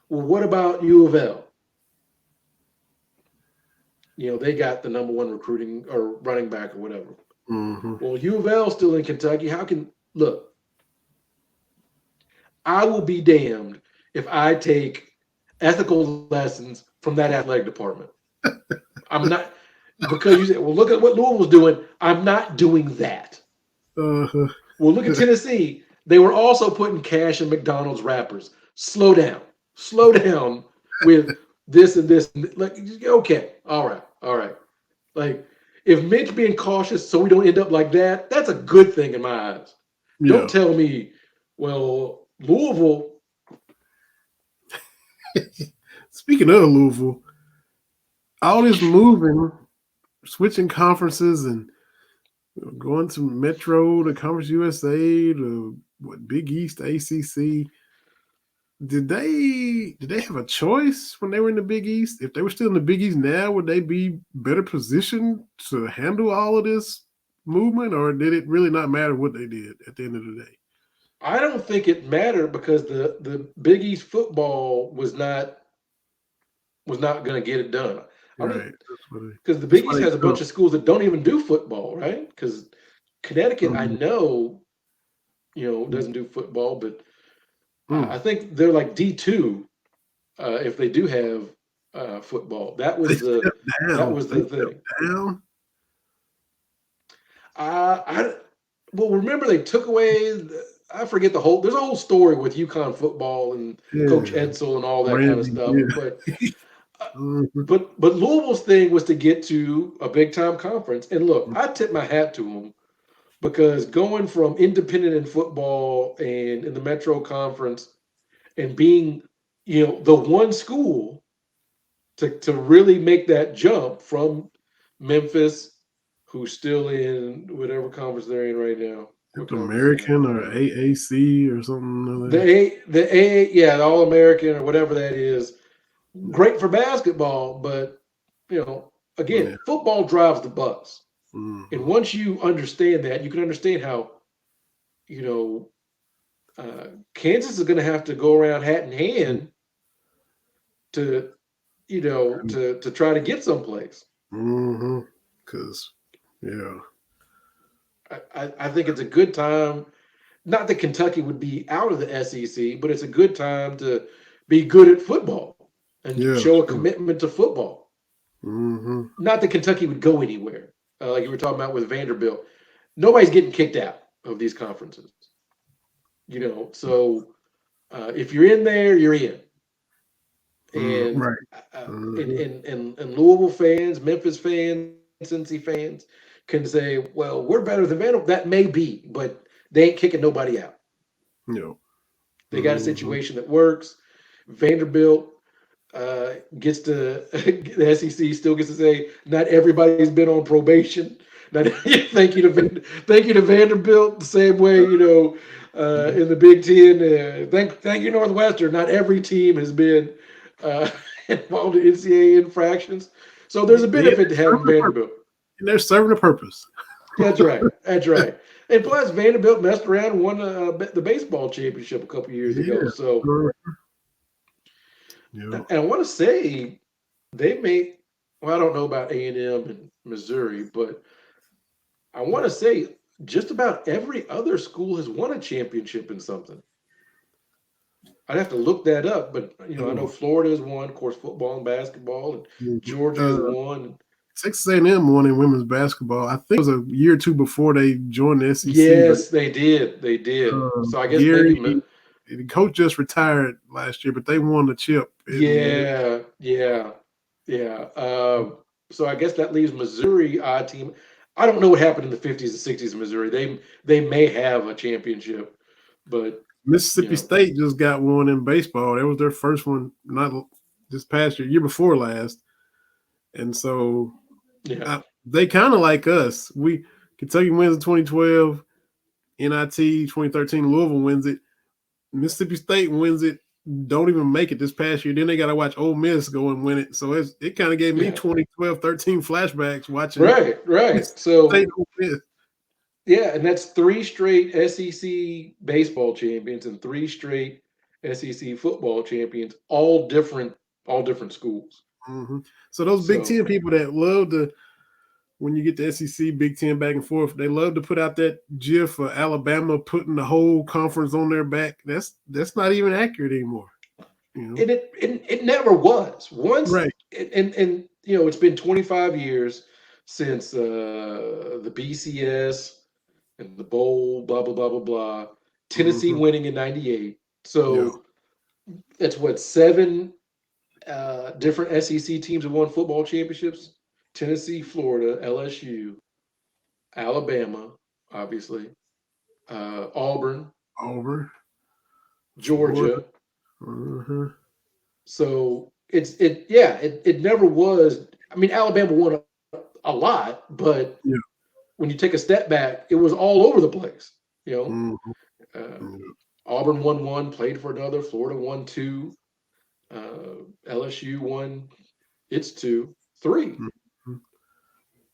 Well, what about U of L? They got the number one recruiting or running back or whatever. Mm-hmm. Well, U of L still in Kentucky. How can look? I will be damned if I take ethical lessons from that athletic department. I'm not because you said, well, look at what Louisville's doing. I'm not doing that. Uh-huh. Well, look at Tennessee. They were also putting cash in McDonald's wrappers. Slow down. Slow down with this and this. Like, okay, all right. Like, if Mitch being cautious so we don't end up like that, that's a good thing in my eyes. Don't Yeah. tell me, well, Louisville. Speaking of Louisville, all this moving, switching conferences and going to Metro to Conference USA to Big East ACC. Did they have a choice when they were in the Big East? If they were still in the Big East now, would they be better positioned to handle all of this movement, or did it really not matter what they did at the end of the day? I don't think it mattered because the Big East football was not going to get it done. I Right. mean, because the That's Big why East they has a bunch of schools that don't even do football, right? Because Connecticut, I um, know, doesn't do football, but I mm. think they're like D2 if they do have football. That They was the stepped that down. was They the stepped thing. down. I well, remember they took away. I forget the whole. There's a whole story with UConn football and Coach Yeah. Edsel and all that kind of Randy. stuff. Yeah. But Mhm. but Louisville's thing was to get to a big time conference. And look, I tip my hat to them because going from independent in football and in the Metro Conference and being the one school to really make that jump from Memphis, who's still in whatever conference they're in right now. What conference they in? American or AAC or something like The All American or whatever that is. Great for basketball, but that. again, Yeah. football drives the bus. And Mm-hmm. once you understand that, you can understand how you know Kansas is going to have to go around hat in hand to to try to get someplace. Mm-hmm. Because, yeah. I think it's a good time. not that Kentucky would be out of the SEC, but it's a good time to be good at football and Yeah, show a sure. commitment to football. Mm-hmm. Not that Kentucky would go anywhere, like you were talking about with Vanderbilt. Nobody's getting kicked out of these conferences, So if you're in there, you're in. And Right. and Louisville fans, Memphis fans, Cincy fans can say, "Well, we're better than Vanderbilt." That may be, but they ain't kicking nobody out. Yeah. They got a situation that works. Vanderbilt gets to the SEC still gets to say not everybody's been on probation. Not, thank you to Vanderbilt. The same way in the Big Ten. Thank you Northwestern. Not every team has been uh, involved in NCAA infractions. So there's a benefit to having Vanderbilt. And they're serving a purpose. That's right. That's right. And plus, Vanderbilt messed around and won the baseball championship a couple years ago. So, Yeah. and I want to say they made. Well, I don't know about A&M and Missouri, but I want to say just about every other school has won a championship in something. I'd have to look that up, but I know Florida has won, of course, football and basketball, and Georgia has won. Texas A&M won in women's basketball. I think it was a year or two before they joined the SEC. Yes, they did. They did. So I guess Gary, maybe the coach just retired last year, but they won the chip. Yeah. So I guess that leaves Missouri odd team. I don't know what happened in the 50s and 60s in Missouri. They may have a championship, but Mississippi State just got one in baseball. That was their first one, not this past year before last. And so they kind of like us. Kentucky wins in 2012, NIT 2013, Louisville wins it. Mississippi State wins it, don't even make it this past year. Then they got to watch Ole Miss go and win it. So it kind of gave me 2012, 13 flashbacks watching. Right. So State, Ole Miss. Yeah, and that's 3 straight SEC baseball champions and 3 straight SEC football champions, all different schools. Mm-hmm. So those Big Ten people that love to, when you get the SEC, Big Ten back and forth, they love to put out that GIF of Alabama putting the whole conference on their back. That's not even accurate anymore. And it never was. Once, right? And it's been 25 years since the BCS and the bowl, blah blah blah blah blah. Tennessee winning in '98. So that's what 7 different SEC teams have won football championships. Tennessee, Florida, LSU, Alabama, obviously, Auburn, Georgia. Mm-hmm. So it never was. I mean, Alabama won a lot, but when you take a step back, it was all over the place. Auburn won 1, played for another. Florida won 2. LSU won its 2, 3. Mm-hmm.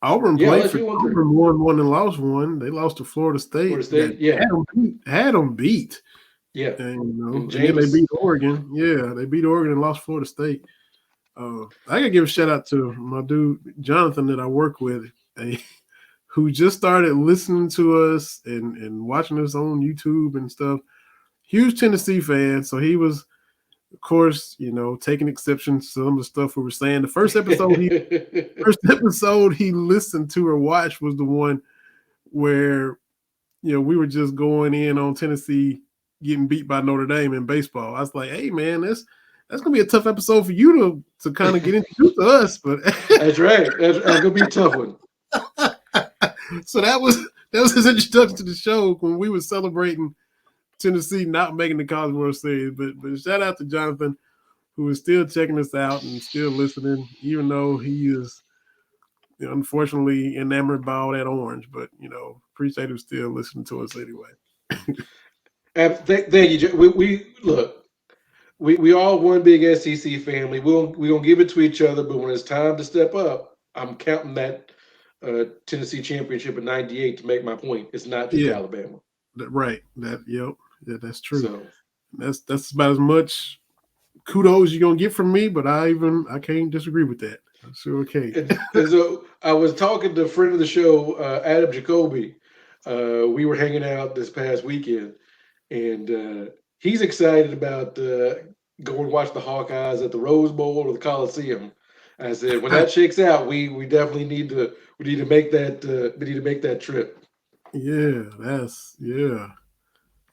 Auburn played for Auburn, won 1 and lost 1. They lost to Florida State. Had them beat. Yeah, and then they beat Oregon. Yeah, they beat Oregon and lost Florida State. I gotta give a shout out to my dude Jonathan that I work with, who just started listening to us and watching us on YouTube and stuff. Huge Tennessee fan, so he was, of course, taking exception to some of the stuff we were saying. The first episode he listened to or watched was the one where we were just going in on Tennessee getting beat by Notre Dame in baseball. I was like, hey man, that's gonna be a tough episode for you to kind of get introduced to us. But that's right. That's gonna be a tough one. So that was his introduction to the show when we were celebrating Tennessee not making the College World Series. But shout out to Jonathan, who is still checking us out and still listening, even though he is unfortunately enamored by all that orange. But appreciate him still listening to us anyway. Thank you. We look. We all one big SEC family. We're gonna give it to each other, but when it's time to step up, I'm counting that Tennessee championship in '98 to make my point. It's not just Alabama. Right. That's true. So, that's about as much kudos you're gonna get from me, but I can't disagree with that. I'm sure okay. And so I was talking to a friend of the show, Adam Jacoby, We were hanging out this past weekend, and he's excited about going to watch the Hawkeyes at the Rose Bowl or the Coliseum. I said, when that shakes out, we definitely need to make that trip. Yeah,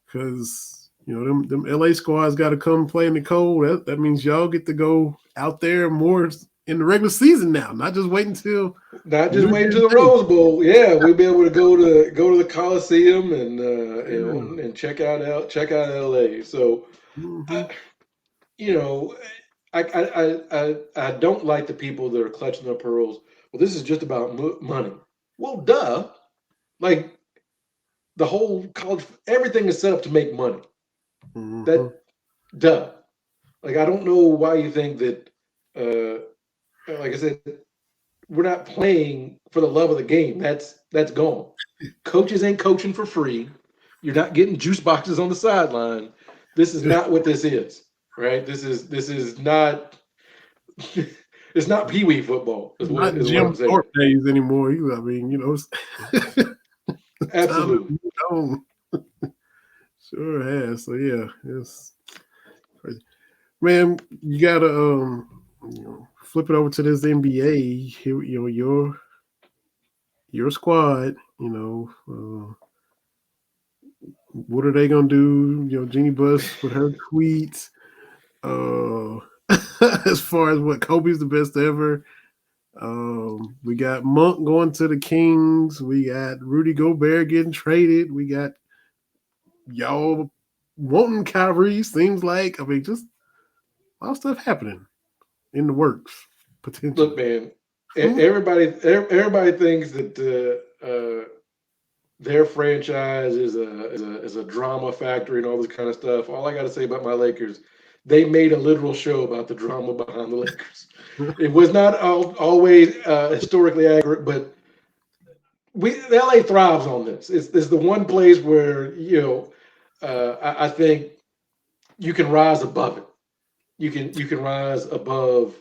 because them LA squads got to come play in the cold. That means y'all get to go out there more in the regular season now, not just wait until Not just New waiting to Year's the Day. Rose Bowl. Yeah, we'll be able to go to the Coliseum and Yeah. and check out LA. So Hmm. uh, you know, I don't like the people that are clutching their pearls. Well, this is just about money. Well, duh. Like the whole college, everything is set up to make money. Hmm. That duh. Like I don't know why you think that. Like I said, we're not playing for the love of the game. That's gone. Coaches ain't coaching for free. You're not getting juice boxes on the sideline. This is not what this is, right? This is not. It's not pee wee football. Is what Not is what Jim I'm saying. Thorpe days anymore. I mean, it's time to Absolutely. move on. Sure has. So yeah, it's crazy. Man, you gotta flip it over to this NBA. Here, your squad. What are they gonna do? Jeannie Buss with her tweets. Uh, as far as what Kobe's the best ever. We got Monk going to the Kings. We got Rudy Gobert getting traded. We got y'all wanting Kyrie. Seems like just a lot of stuff happening in the works Look, potentially. man. Everybody thinks that their franchise is a drama factory and all this kind of stuff. All I got to say about my Lakers, they made a literal show about the drama behind the Lakers. It was not always historically accurate, but LA thrives on this. It's the one place where I think you can rise above it. You can rise above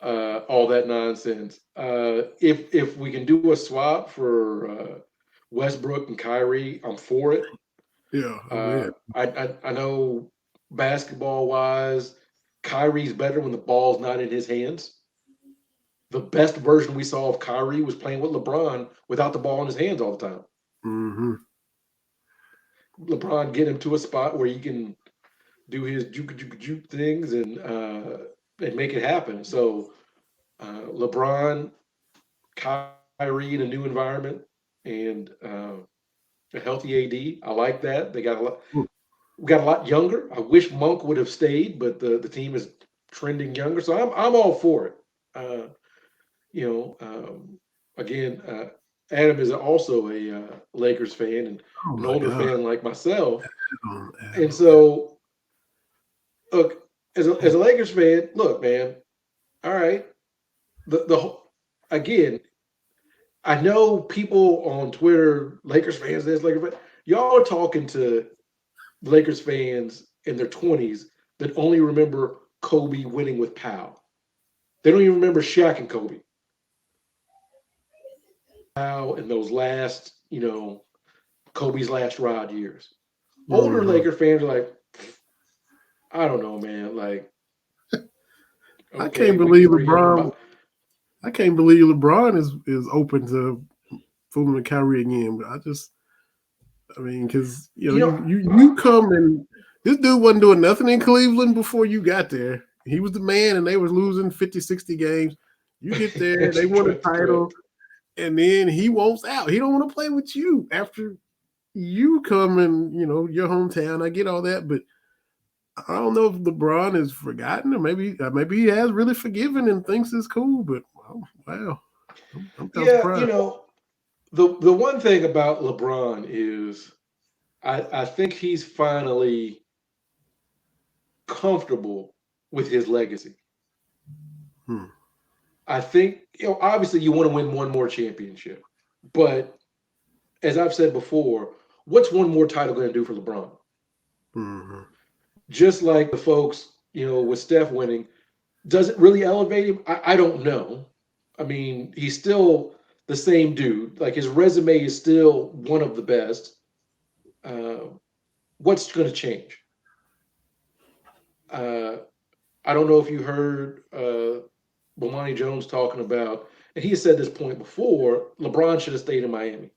all that nonsense. If we can do a swap for Westbrook and Kyrie, I'm for it. Yeah. Oh Uh, yeah. I know basketball wise, Kyrie's better when the ball's not in his hands. The best version we saw of Kyrie was playing with LeBron without the ball in his hands all the time. Mm-hmm. LeBron get him to a spot where he can do his juke juke juke things and make it happen. So LeBron, Kyrie in a new environment, and a healthy AD. I like that. They got a lot. We got a lot younger. I wish Monk would have stayed, but the team is trending younger, so I'm all for it. Uh, you know, again, Adam is also a Lakers fan and Oh an my older God. fan like myself, and Adam. so look as a Lakers fan, look, man. All right, again, I know people on Twitter, Lakers fans, this Lakers fans, y'all are talking to Lakers fans in their 20s that only remember Kobe winning with Powell. They don't even remember Shaq and Kobe. Powell in those last, Kobe's last rod years. Older Mm-hmm. Laker fans are like, I don't know, man. Like, I okay, can't we can believe bring in LeBron. I can't believe LeBron is open to fooling with Kyrie again. But I mean, because you know, you come and this dude wasn't doing nothing in Cleveland before you got there. He was the man, and they was losing 50, 60 games. You get there, they won a that's title, correct. and then he wants out. He don't want to play with you after you come in, your hometown. I get all that, but I don't know if LeBron has forgotten, or maybe he has really forgiven and thinks it's cool. But wow, I'm kind of Yeah, surprised. the one thing about LeBron is I think he's finally comfortable with his legacy. Hmm. I think, obviously you want to win one more championship, but as I've said before, what's one more title going to do for LeBron? Mm-hmm. Just like the folks, with Steph winning, does it really elevate him? I don't know. I mean, he's still the same dude. Like his resume is still one of the best. What's going to change? I don't know if you heard Bomani Jones talking about, and he said this point before. LeBron should have stayed in Miami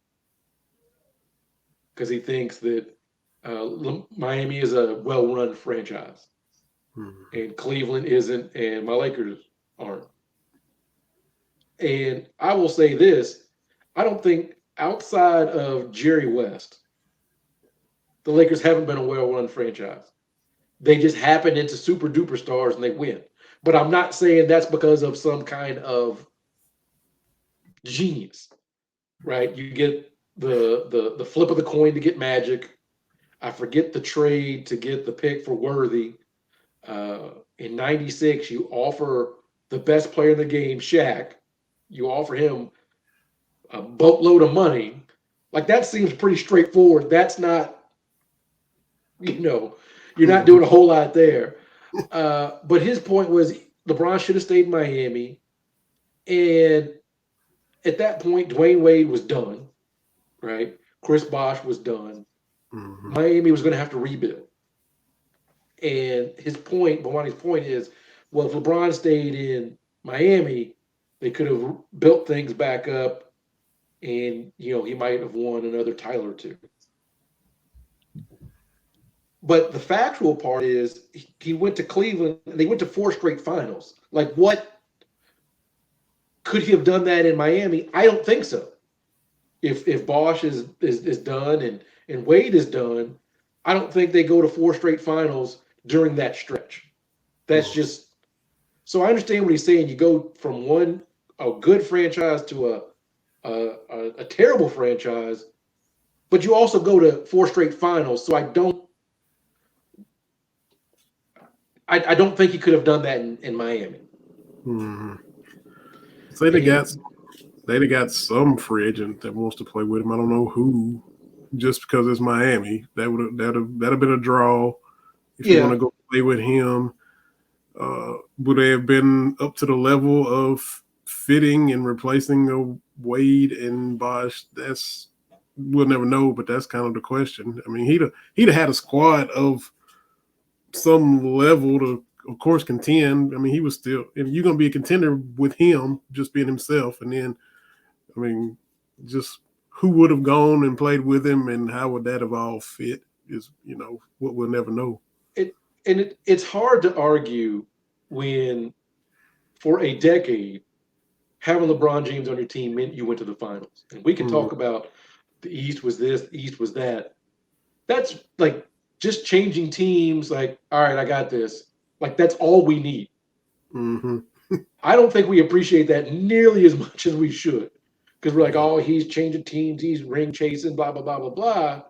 because he thinks that Miami is a well-run franchise, and Cleveland isn't, and my Lakers aren't. And I will say this: I don't think outside of Jerry West, the Lakers haven't been a well-run franchise. They just happen into super duper stars and they win. But I'm not saying that's because of some kind of genius, right? You get the flip of the coin to get Magic. I forget the trade to get the pick for Worthy. In '96, you offer the best player in the game, Shaq. You offer him a boatload of money. Like that seems pretty straightforward. That's not, you're not doing a whole lot there. But his point was LeBron should have stayed in Miami. And at that point, Dwayne Wade was done, right? Chris Bosh was done. Miami was going to have to rebuild. And Bomani's point is, well, if LeBron stayed in Miami, they could have built things back up and, he might have won another title or two. But the factual part is he went to Cleveland and they went to 4 straight finals. Like, what could he have done that in Miami? I don't think so. If Bosh is done and Wade is done, I don't think they go to 4 straight finals during that stretch. That's just so I understand what he's saying. You go from a good franchise to a terrible franchise, but you also go to 4 straight finals. So I don't think he could have done that in Miami. So they got some free agent that wants to play with him. I don't know who, just because it's Miami. That'd have been a draw if you want to go play with him. Would they have been up to the level of fitting and replacing a Wade and Bosh? We'll never know, but that's kind of the question. I mean, he'd have had a squad of some level to, of course, contend. I mean, he was still, if you're going to be a contender with him just being himself, and then, I mean, just who would have gone and played with him and how would that have all fit is, what we'll never know. It's hard to argue when, for a decade, having LeBron James on your team meant you went to the finals. And we can talk about the East was this, the East was that. That's like just changing teams. Like, all right, I got this. Like, that's all we need. I don't think we appreciate that nearly as much as we should. Because we're like, oh, he's changing teams, he's ring chasing, blah, blah, blah, blah, blah.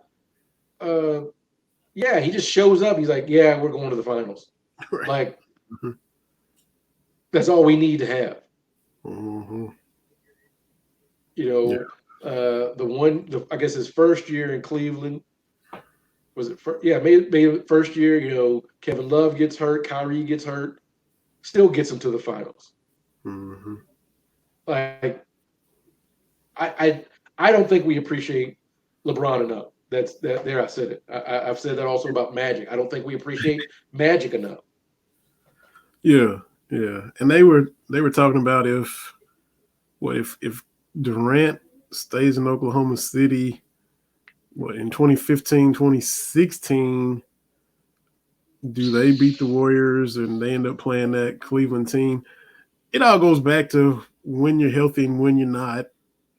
Yeah, he just shows up. He's like, yeah, we're going to the finals. Right. Like, that's all we need to have. I guess his first year in Cleveland, was it? Maybe first year, Kevin Love gets hurt, Kyrie gets hurt, still gets him to the finals. Like, I don't think we appreciate LeBron enough. There I said it. I've said that also about Magic. I don't think we appreciate Magic enough. Yeah, and they were talking about if Durant stays in Oklahoma City, in 2015, 2016, do they beat the Warriors and they end up playing that Cleveland team? It all goes back to when you're healthy and when you're not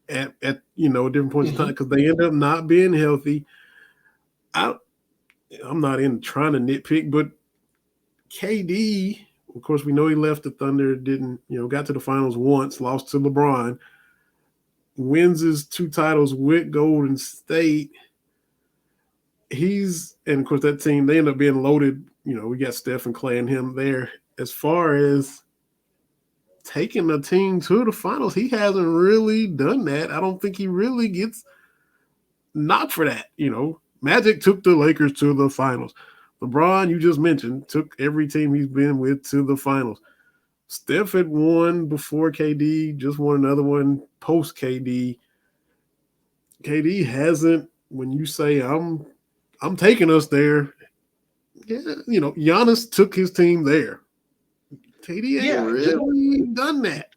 at different points in time, because they end up not being healthy. I'm not in trying to nitpick, but KD, of course, we know he left the Thunder, didn't, got to the finals once, lost to LeBron, wins his 2 titles with Golden State. And of course, that team, they end up being loaded. We got Steph and Clay and him there. As far as taking the team to the finals, he hasn't really done that. I don't think he really gets knocked for that. Magic took the Lakers to the finals. LeBron, you just mentioned, took every team he's been with to the finals. Steph had won before KD, just won another one post KD. KD hasn't. When you say I'm taking us there, yeah, Giannis took his team there. KD ain't Yeah, really done that.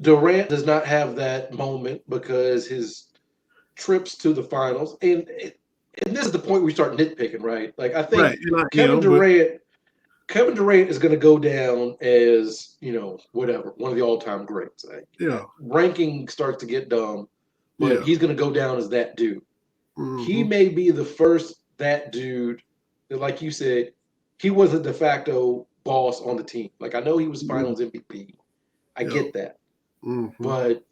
Durant does not have that moment because his trips to the finals, and this is the point we start nitpicking, right? Like I Right. think And Kevin but Durant, Kevin Durant is going to go down as whatever, one of the all-time greats. yeah, Ranking starts to get dumb, but yeah. he's going to go down as that dude. He Mm-hmm. may be the first that dude that, like you said, he was a de facto boss on the team. Like I know he was Finals MVP. I Yeah. get that, Mm-hmm. but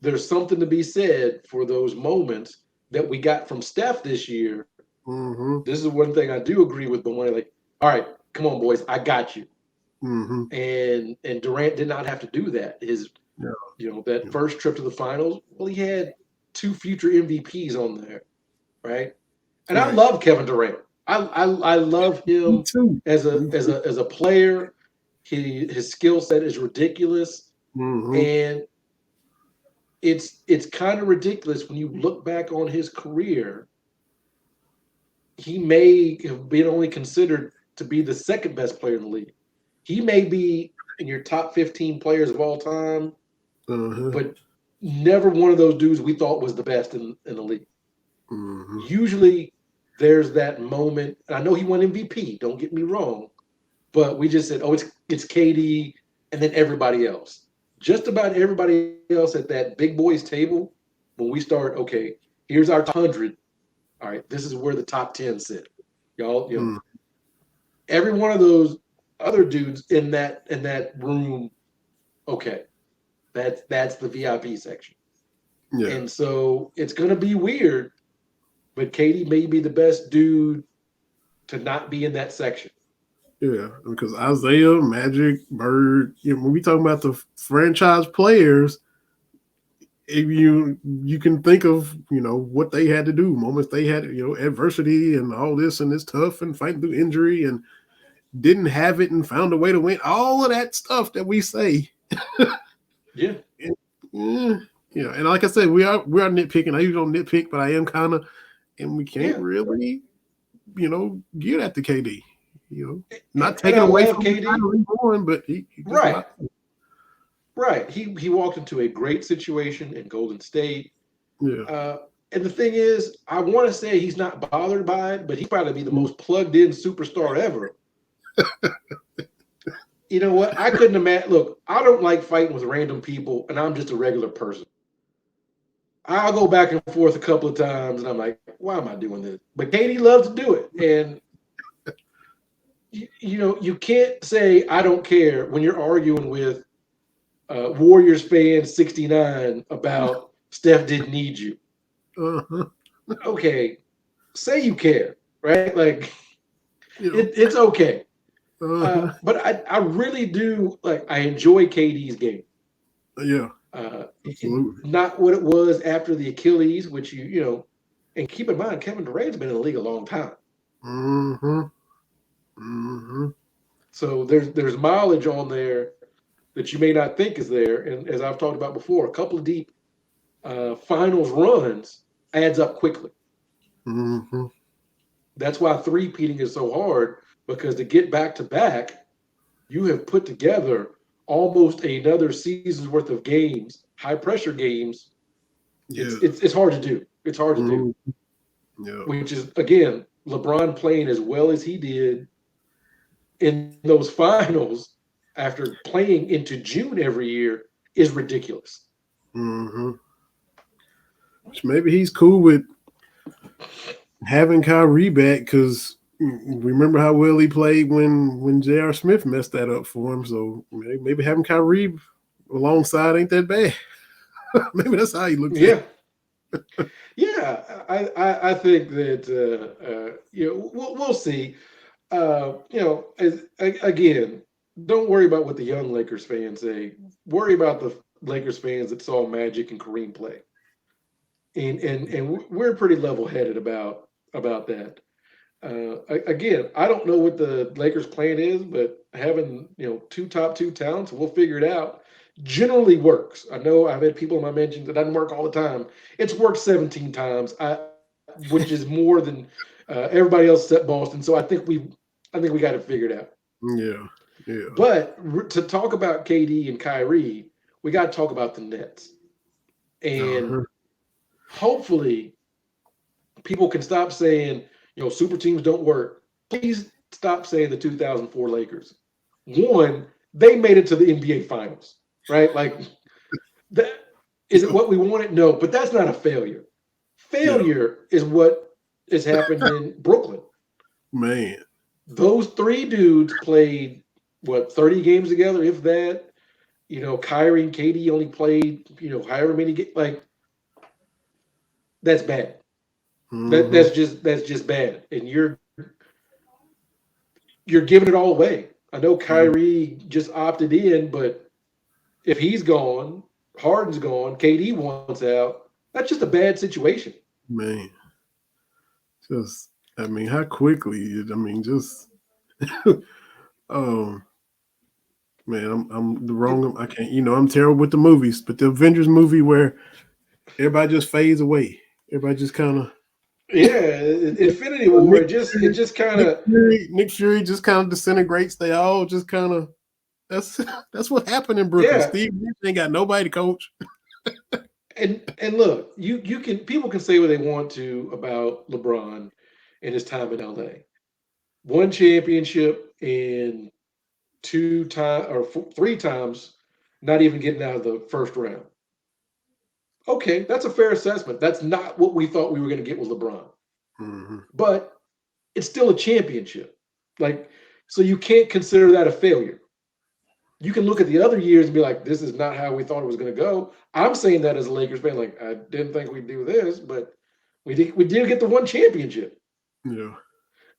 there's something to be said for those moments that we got from Steph this year. Mm-hmm. This is one thing I do agree with, but when like, all right, come on, boys, I got you. Mm-hmm. And Durant did not have to do that. His Yeah. that first trip to the finals, well, he had two future MVPs on there, right? And I Right. love Kevin Durant. I love Me him too. as a Me too. player. His skill set is ridiculous, Mm-hmm. and it's kind of ridiculous when you look back on his career. He may have been only considered to be the second best player in the league. He may be in your top 15 players of all time, Uh-huh. but never one of those dudes we thought was the best in the league. Mm-hmm. Usually there's that moment. I know he won MVP, don't get me wrong, but we just said, oh, it's KD and then everybody else. Just about everybody else at that big boys table, when we start, okay, here's our 100. All right, this is where the top 10 sit. Y'all, Mm-hmm. every one of those other dudes in that room, okay, that's the VIP section. Yeah. And so it's gonna be weird, but Katie may be the best dude to not be in that section. Yeah. Because Isaiah, Magic, Bird, when we talk about the franchise players, if you can think of what they had to do, moments they had, adversity and all this and it's tough and fighting through injury and didn't have it and found a way to win, all of that stuff that we say. Yeah. And, and like I said, we are nitpicking. I usually don't nitpick, but I am kind of, and we can't Yeah. really get at the KD. Not And taking I away love from the KD. title he won, but he just Right. not. Right. He walked into a great situation in Golden State. Yeah. And the thing is, I want to say he's not bothered by it, but he's probably the most plugged in superstar ever. You know what? I couldn't imagine. Look, I don't like fighting with random people, and I'm just a regular person. I'll go back and forth a couple of times, and I'm like, why am I doing this? But Katie loves to do it. And, you can't say, I don't care when you're arguing with Warriors fan 69 about Steph didn't need you. Uh-huh. Okay, say you care, right? Like, You know. it's okay. Uh-huh. But I really do, like, I enjoy KD's game. Yeah. Uh, Absolutely. Not what it was after the Achilles, which and keep in mind, Kevin Durant's been in the league a long time. Mm-hmm. Mm-hmm. So there's mileage on there that you may not think is there. And as I've talked about before, a couple of deep finals runs adds up quickly. Mm-hmm. That's why three-peating is so hard, because to get back to back, you have put together almost another season's worth of games, high pressure games. Yeah. It's hard to do. It's hard to do. Yeah. Which is, again, LeBron playing as well as he did in those finals after playing into June every year is ridiculous. Mm-hmm. Which maybe he's cool with having Kyrie back because remember how well he played when J.R. Smith messed that up for him. So maybe having Kyrie alongside ain't that bad. Maybe that's how he looks at Yeah. it. Yeah, I think that we'll see. Again, don't worry about what the young Lakers fans say. Worry about the Lakers fans that saw Magic and Kareem play, and we're pretty level headed about that. Again, I don't know what the Lakers' plan is, but having two top two talents, we'll figure it out. Generally works. I know I've had people in my mentions that doesn't work all the time. It's worked 17 times, which is more than everybody else except Boston. So I think we got it figured out. Yeah. Yeah. But to talk about KD and Kyrie, we got to talk about the Nets. And Uh-huh. hopefully people can stop saying, super teams don't work. Please stop saying the 2004 Lakers. One, they made it to the NBA Finals, right? Like, that is it Yeah. what we wanted? No, but that's not a failure. Yeah. Failure is what has happened in Brooklyn. Man. Those three dudes played what 30 games together, if that. Kyrie and Katie only played, however many like that's bad. Mm-hmm. That's just bad. And you're giving it all away. I know Yeah. Kyrie just opted in, but if he's gone, Harden's gone, KD wants out, that's just a bad situation. Man. Just I mean, how quickly I mean, just um man, I'm the wrong. I can't. I'm terrible with the movies, but the Avengers movie where everybody just fades away. Everybody just kind of. Yeah, Infinity War, it just kind Nick of Nick Fury just kind of disintegrates. They all just kind of. That's that's what happened in Brooklyn. yeah. Steve Nash ain't got nobody to coach. And look, you can people can say what they want to about LeBron and his time in LA. One championship in two time or three times, not even getting out of the first round. Okay, that's a fair assessment. That's not what we thought we were going to get with LeBron, Mm-hmm. but it's still a championship. Like, so you can't consider that a failure. You can look at the other years and be like, this is not how we thought it was going to go. I'm saying that as a Lakers fan, like I didn't think we'd do this, but we did get the one championship, Yeah,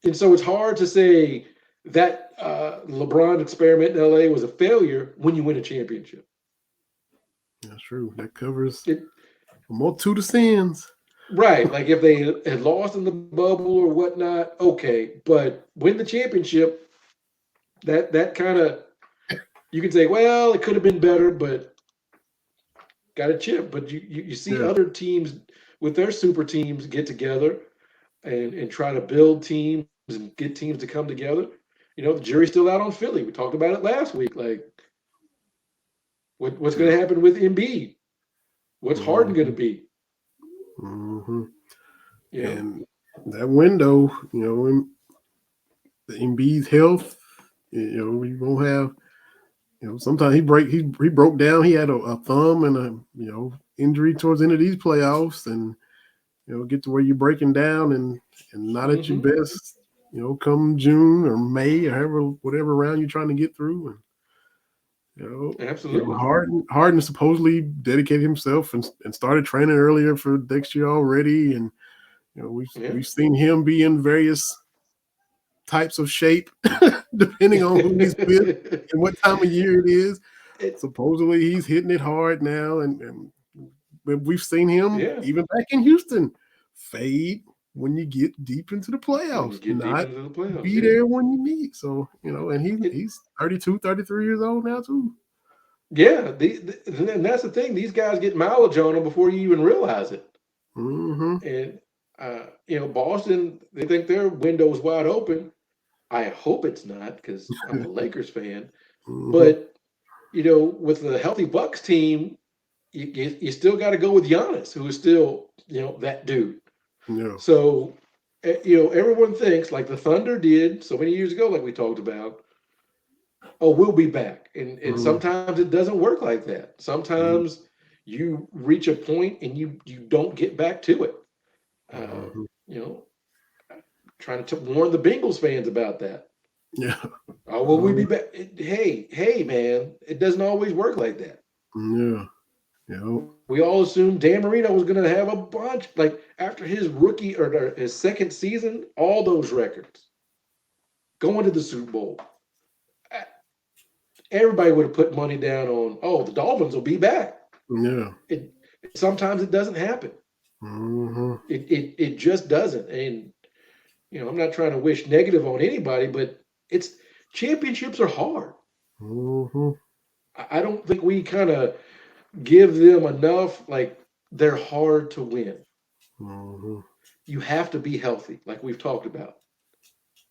and so it's hard to say that LeBron experiment in LA was a failure when you win a championship. that's true. That covers It, a multitude of sins. right, like if they had lost in the bubble or whatnot, okay, but win the championship, that kind of you can say, well, it could have been better, but got a chip. But you see Yeah, other teams with their super teams get together and try to build teams and get teams to come together. The jury's still out on Philly. We talked about it last week. Like, what's going yeah. to happen with Embiid? What's Harden going to Mm-hmm. be? Mm-hmm. You know, And that window, in the Embiid's health, we won't have. Sometimes he broke down. He had a thumb and a injury towards the end of these playoffs, and get to where you're breaking down and not at your hmm best. Come June or May or however whatever round you're trying to get through, and absolutely. Harden supposedly dedicated himself and started training earlier for next year already, and Yeah. we've seen him be in various types of shape depending on who he's with and what time of year it is. it, Supposedly he's hitting it hard now, and we've seen him yeah. even back in Houston fade when you get deep into the When you playoffs, get deep not into the playoffs, be yeah. there when you need. So, and It, he's 32, 33 years old now too. yeah. And that's the thing. These guys get mileage on them before you even realize it. Mm-hmm. And Boston, they think their window is wide open. I hope it's not because I'm a Lakers fan. Mm-hmm. But with the healthy Bucks team, you still got to go with Giannis, who is still that dude. Yeah. So everyone thinks like the Thunder did so many years ago, like we talked about. Oh, we'll be back, and Mm-hmm. sometimes it doesn't work like that. Sometimes you reach a point and you don't get back to it. Uh, Mm-hmm. you know, trying to warn the Bengals fans about that. Yeah. Oh, will we Oh, be back? Hey, man, it doesn't always work like that. yeah. Yeah. We all assumed Dan Marino was going to have a bunch, like after his rookie or his second season, all those records, going to the Super Bowl. uh, Everybody would have put money down on, oh, the Dolphins will be back. Yeah. It sometimes it doesn't happen. Mm-hmm. It just doesn't. And I'm not trying to wish negative on anybody, but it's championships are hard. Mm-hmm. I don't think we kind of give them enough. Like they're hard to win. Mm-hmm. You have to be healthy, like we've talked about.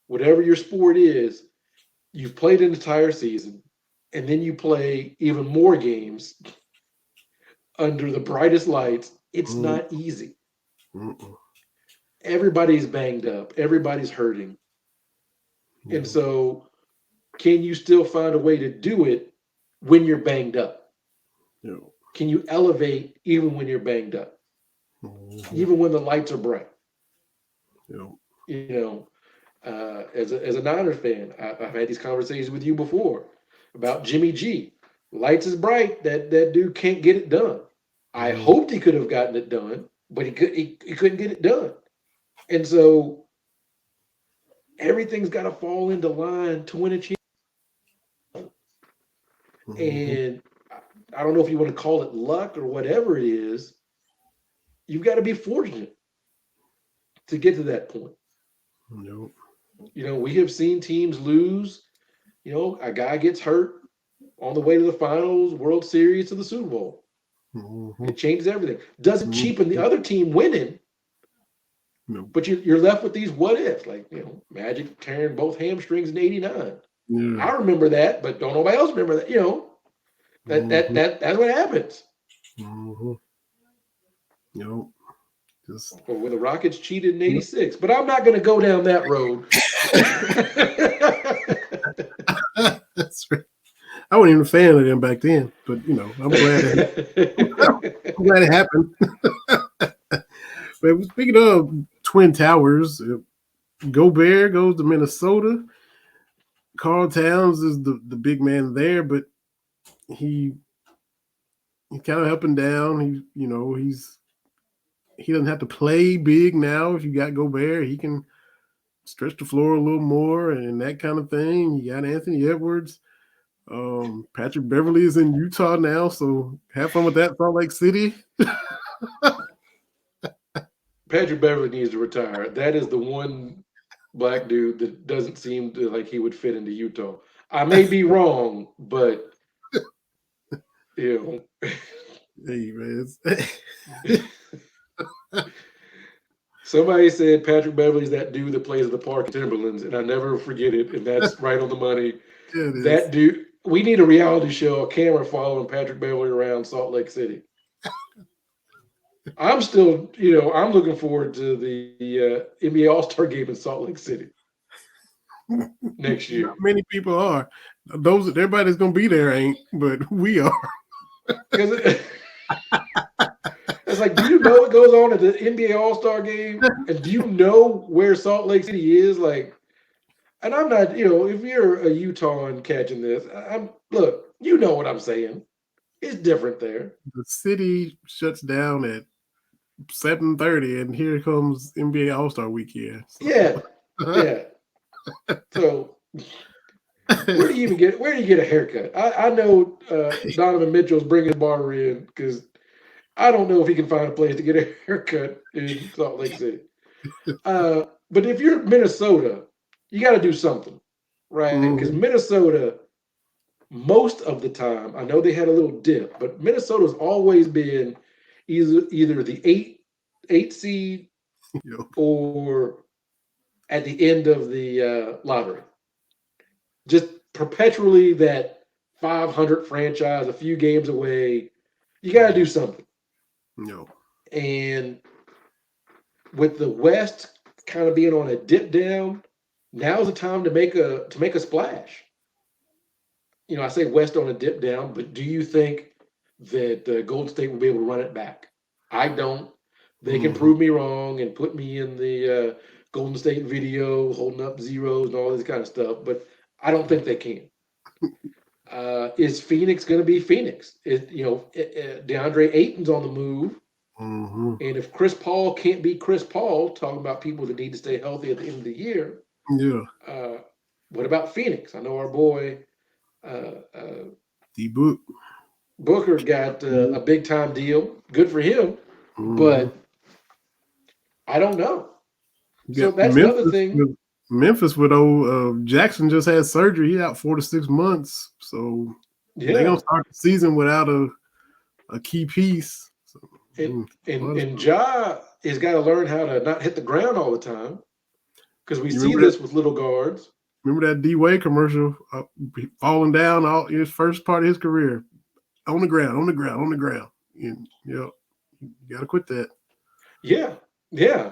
Whatever your sport is, you've played an entire season, and then you play even more games under the brightest lights. It's not easy. Mm-hmm. Everybody's banged up, everybody's hurting. And Yeah. so, can you still find a way to do it when you're banged up? Yeah. Can you elevate even when you're banged up, Mm-hmm. even when the lights are bright? Yeah. You know, as a Niners fan, I've had these conversations with you before about Jimmy G. Lights is bright. That dude can't get it done. I Mm-hmm. hoped he could have gotten it done, but he couldn't get it done. And so everything's got to fall into line to win a championship. Mm-hmm. And I don't know if you want to call it luck or whatever it is. You've got to be fortunate to get to that point. Yep. We have seen teams lose. A guy gets hurt on the way to the finals, World Series, to the Super Bowl. Mm-hmm. It changes everything. Doesn't cheapen the Mm-hmm. other team winning, Nope. but you're left with these what ifs, like Magic tearing both hamstrings in '89. Yeah. I remember that, but don't nobody else remember that. Mm-hmm. That's what happens. Mm-hmm. Yep. Just Or when the Rockets cheated in '86, but I'm not going to go down that road. that's right. I wasn't even a fan of them back then, but I'm glad it happened. But speaking of Twin Towers, Gobert goes to Minnesota. Carl Towns is the big man there, but he kind of up and down. He doesn't have to play big now. If you got Gobert, he can stretch the floor a little more and that kind of thing. You got Anthony Edwards. Patrick Beverly is in Utah now, so have fun with that, Salt Lake City. Patrick Beverly needs to retire. That is the one black dude that doesn't seem to like he would fit into Utah. I may be wrong, but you Hey man, somebody said Patrick Beverly's that dude that plays at the Park Timberlands, and I never forget it. And that's right on the money. yeah, it is. That dude. We need a reality show, a camera following Patrick Beverly around Salt Lake City. I'm still, I'm looking forward to the NBA All-Star game in Salt Lake City next year. Not many people are. Everybody's gonna be there ain't, but we are. Because it's like, do you know what goes on at the NBA All-Star game? And do you know where Salt Lake City is? Like, and I'm not, if you're a Utahn catching this, look, you know what I'm saying. It's different there. The city shuts down at 7:30, and here comes NBA All-Star Weekend. So. Yeah. So where do you get a haircut? I know Donovan Mitchell's bringing his barber in because I don't know if he can find a place to get a haircut in Salt Lake City. But if you're Minnesota, you got to do something, right? Because Minnesota, most of the time, I know they had a little dip, but Minnesota's always been either the eight seed or at the end of the lottery. Just perpetually that 500 franchise, a few games away. You got to do something. No. And with the West kind of being on a dip down, now's the time to make a splash. I say West on a dip down, but do you think that Golden State will be able to run it back? I don't. They can prove me wrong and put me in the Golden State video holding up zeros and all this kind of stuff, but I don't think they can. Is Phoenix going to be Phoenix? DeAndre Ayton's on the move. Mm-hmm. And if Chris Paul can't be Chris Paul, talking about people that need to stay healthy at the end of the year, what about Phoenix? I know our boy D-Book. Booker got a big time deal. Good for him, but I don't know. So that's Memphis another thing. Memphis with Jackson just had surgery. He out 4 to 6 months. So they're Yeah. gonna start the season without a key piece. So, And Ja has got to learn how to not hit the ground all the time, because we you see remember this with little guards. Remember that D-Wade commercial, falling down all his first part of his career, on the ground, on the ground, on the ground. And, you got to quit that. Yeah, yeah.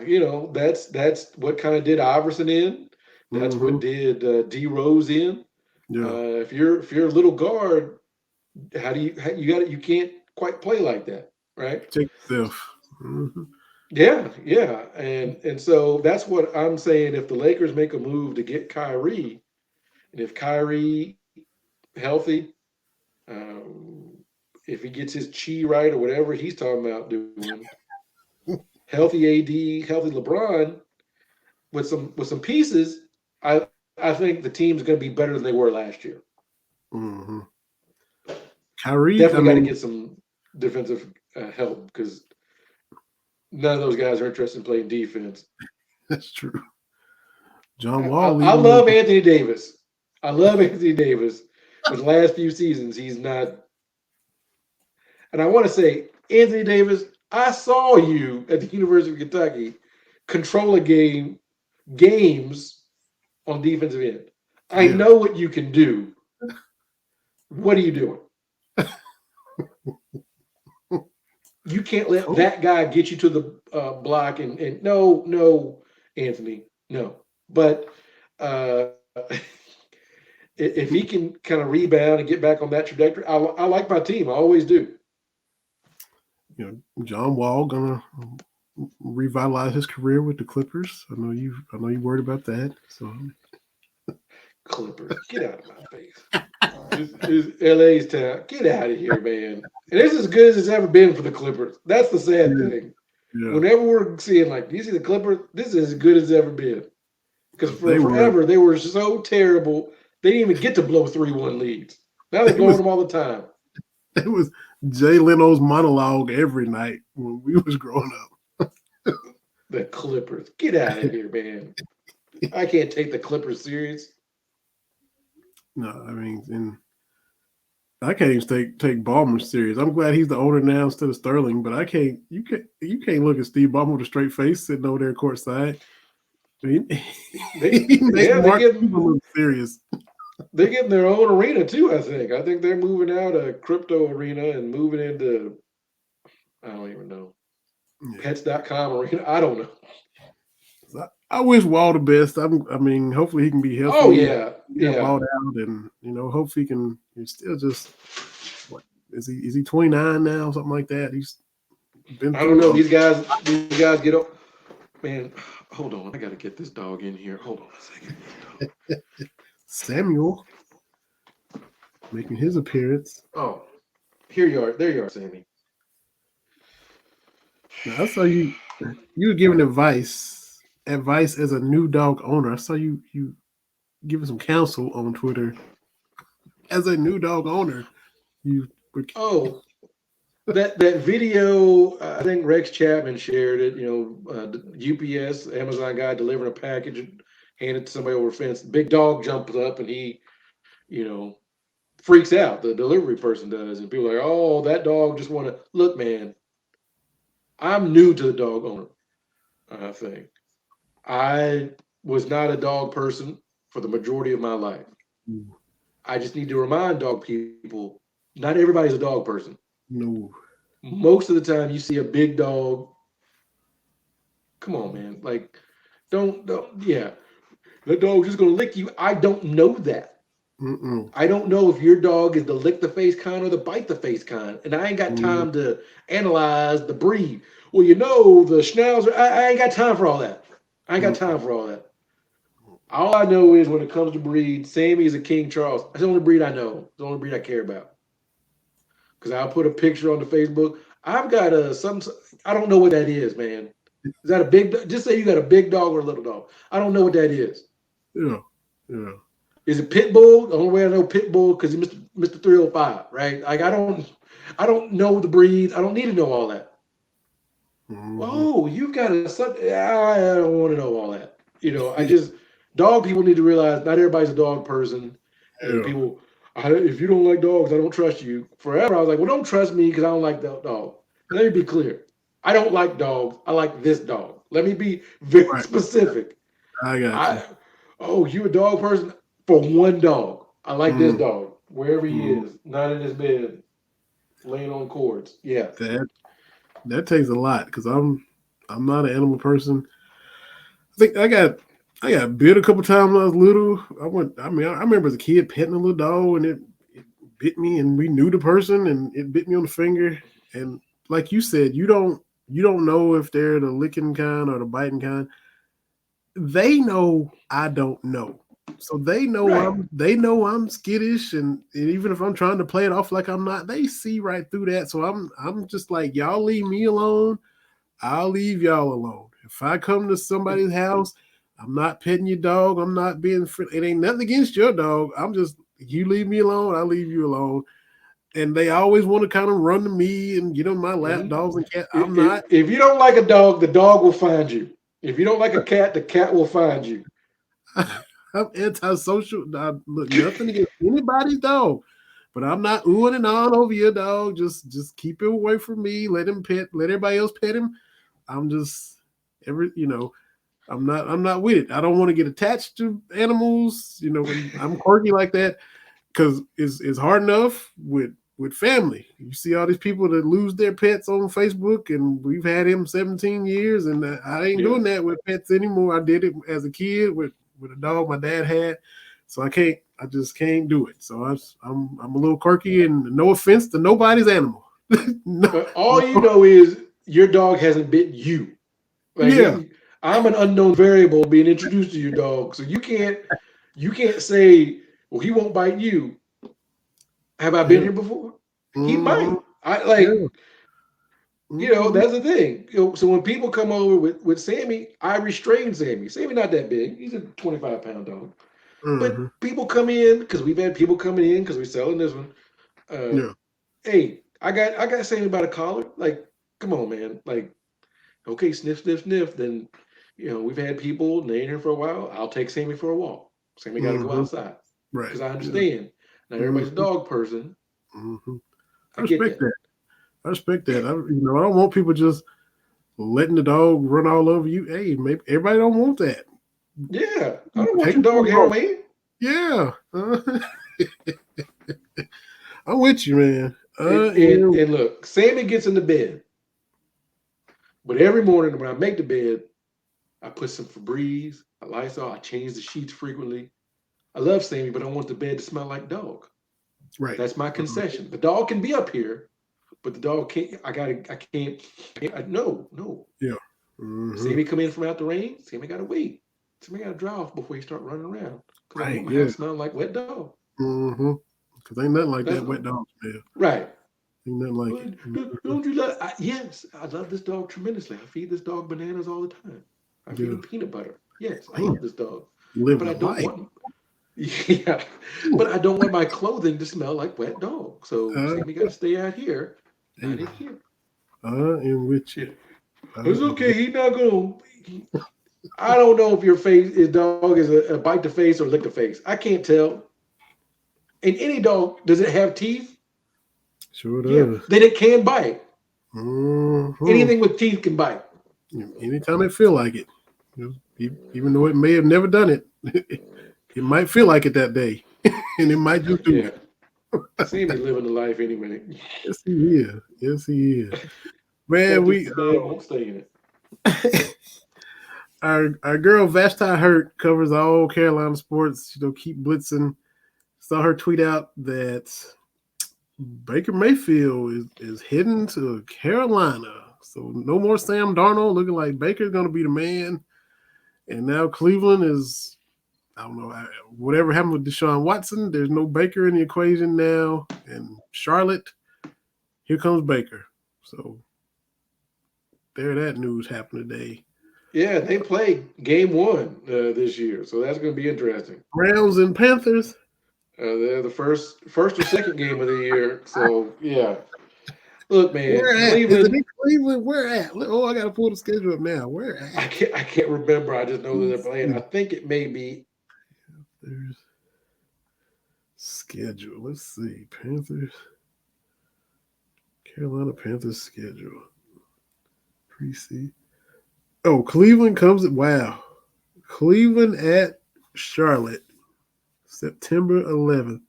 That's what kind of did Iverson in. That's what did D Rose in. Yeah. If you're a little guard, you can't quite play like that, right? Check yourself. Yeah, and so that's what I'm saying. If the Lakers make a move to get Kyrie, and if Kyrie healthy, um, if he gets his chi right or whatever he's talking about doing, healthy AD, healthy LeBron with some pieces, I think the team's going to be better than they were last year. Mm-hmm. Kyrie, Definitely got to get some defensive help, because none of those guys are interested in playing defense. That's true. John Wall. I love Anthony Davis. I love Anthony Davis, but the last few seasons he's not. And I want to say, Anthony Davis, I saw you at the University of Kentucky control games on defensive end. I know what you can do. What are you doing? You can't let that guy get you to the block. And no, Anthony, no. But if he can kind of rebound and get back on that trajectory, I like my team. I always do. John Wall gonna revitalize his career with the Clippers. I know you worried about that. So Clippers, get out of my face. This LA's town. Get out of here, man. And this is as good as it's ever been for the Clippers. That's the sad thing. Yeah. Whenever we're seeing, like, you see the Clippers, this is as good as it's ever been. Because forever they were so terrible, they didn't even get to blow 3-1 leads. Now they're blowing them all the time. It was Jay Leno's monologue every night when we was growing up. The Clippers. Get out of here, man. I can't take the Clippers serious. No, I mean, and I can't even take Ballmer serious. I'm glad he's the owner now instead of Sterling, but you can't look at Steve Ballmer with a straight face sitting over there courtside. They look serious. They're getting their own arena too, I think. I think they're moving out of crypto arena and moving into, I don't even know, pets.com arena. I don't know. I wish Wall the best. I mean, hopefully he can be healthy. Oh, yeah. Balled out, and hopefully he can. He's still just, what is he 29 now, something like that? He's been. I don't know. These guys get up. Man, hold on. I got to get this dog in here. Hold on a second. Samuel making his appearance. Oh, here you are. There you are, Sammy. Now, I saw you were giving advice as a new dog owner. I saw you giving some counsel on Twitter as a new dog owner. That video, I think Rex Chapman shared it. UPS, Amazon guy delivering a package and handed it to somebody over the fence. Big dog jumps up and he, freaks out. The delivery person does, and people are like, "Oh, that dog just want to look, man." I'm new to the dog owner. I think I was not a dog person for the majority of my life. I just need to remind dog people, not everybody's a dog person. No. Most of the time you see a big dog. Come on, man. Like, don't that dog just gonna lick you. I don't know that. I don't know if your dog is the lick the face kind or the bite the face kind. And I ain't got time to analyze the breed. Well, the Schnauzer, I ain't got time for all that. All I know is when it comes to breed, Sammy is a King Charles. That's the only breed I know. It's the only breed I care about. Because I'll put a picture on the Facebook. I've got I don't know what that is, man. Is that a big, just say you got a big dog or a little dog. I don't know what that is. Yeah. Is it pit bull? The only way I know pit bull because he's Mr. 305, right? Like I don't know the breed. I don't need to know all that. Oh, you've got I don't want to know all that. dog people need to realize not everybody's a dog person, and Yeah. people. If you don't like dogs, I don't trust you. Forever, I was like, well, don't trust me because I don't like that dog. Let me be clear. I don't like dogs. I like this dog. Let me be very Right. specific. I got you. Oh, you a dog person for one dog. I like this Mm, dog wherever he mm. is, not in his bed, laying on cords. Yeah. That takes a lot because I'm not an animal person. I think I got bit a couple times when I was little. I remember as a kid petting a little dog and it bit me and we knew the person and it bit me on the finger. And like you said, you don't know if they're the licking kind or the biting kind. They know I don't know. So Right. they know I'm skittish and even if I'm trying to play it off like I'm not, they see right through that. So I'm just like, y'all leave me alone. I'll leave y'all alone. If I come to somebody's house, I'm not petting your dog. I'm not being it ain't nothing against your dog. I'm just you leave me alone, I'll leave you alone. And they always want to kind of run to me and get on my lap, Mhm. dogs and cat. I'm If, not. if you don't like a dog, the dog will find you. If you don't like a cat, the cat will find you. I'm antisocial. Look, nothing against anybody's dog, but I'm not oohing and on over your dog. Just keep him away from me. Let him pet. Let everybody else pet him. I'm just I'm not with it. I don't want to get attached to animals. When I'm quirky like that, because it's hard enough with family. You see all these people that lose their pets on Facebook, and we've had him 17 years, and I ain't Yeah. doing that with pets anymore. I did it as a kid with a dog my dad had, so I can't. I just can't do it. So I'm a little quirky, and no offense to nobody's animal. No, But all you know is your dog hasn't bit you. Like yeah, I'm an unknown variable being introduced to your dog, so you can't say, well, he won't bite you. Have I been yeah, here before? He hmm might. I yeah, like, hmm that's the thing. So when people come over with Sammy, I restrain Sammy. Sammy not that big. He's a 25-pound dog. But hmm people come in because we've had people coming in because we're selling this one. Uh, yeah, hey, I got Sammy by the collar. Like, come on, man. Like, okay, sniff, sniff, sniff. Then, we've had people laying here for a while. I'll take Sammy for a walk. Sammy got to go hmm outside right, because I yeah, understand. Not everybody's a hmm dog person. hmm I I get respect that. that. I respect Yeah, that. I don't want people just letting the dog run all over you. Hey, maybe everybody don't want that. yeah. I don't want Take your them for dog a hair on walk. me. Yeah, I'm with you, man. And, and Yeah. and look, Sammy gets in the bed, but every morning when I make the bed, I put some Febreze, a Lysol. I change the sheets frequently. I love Sammy, but I want the bed to smell like dog. Right. That's my Mhm. concession. The dog can be up here, but the dog can't. I can't. No, no. Yeah. Hmm. Sammy come in from out the rain. Sammy got to wait. Sammy got to dry off before he start running around because I don't Right. want my Yeah. house smelling like wet dog. Hmm. Because ain't nothing like That's that wet dog smell. right. Ain't nothing like Well, it. don't you love? Yes, I love this dog tremendously. I feed this dog bananas all the time. I feed Yeah. him peanut butter. Yes, I Man, love this dog, you but living I a don't life. want. Yeah, Ooh. but I don't want my clothing to smell like wet dog. So Uh, Sammy got to stay out here, not hey, in here. I am with you. Yeah, I it's am okay. with He not gonna. I don't know if his dog is a bite the face or lick the face. I can't tell. And any dog, does it have teeth? Sure Yeah, does. then it can bite. Hmm. Anything with teeth can bite. Anytime they feel like it, even though it may have never done it, it might feel like it that day, and it might just do Yeah, it. Sammy living the life anyway. Yes, he is. Yes, he is. Man, Catches we the bed, won't stay in it. our girl Vashti Hurt covers all Carolina sports. Keep blitzing. Saw her tweet out that Baker Mayfield is heading to Carolina. So no more Sam Darnold. Looking like Baker's going to be the man. And now Cleveland is, I don't know, whatever happened with Deshaun Watson. There's no Baker in the equation now. And Charlotte, here comes Baker. So there, that news happened today. Yeah, they play game one this year, so that's going to be interesting. Browns and Panthers. They're the first or second game of the year, so yeah. Look, man, Where at? Is it Cleveland. in Cleveland? Where at? Oh, I got to pull the schedule up now. Where I at? can't remember. I just know that they're playing. I think it may be. There's schedule. Let's see. Panthers. Carolina Panthers schedule. Preseason. Oh, Cleveland comes at wow. Cleveland at Charlotte, September 11th.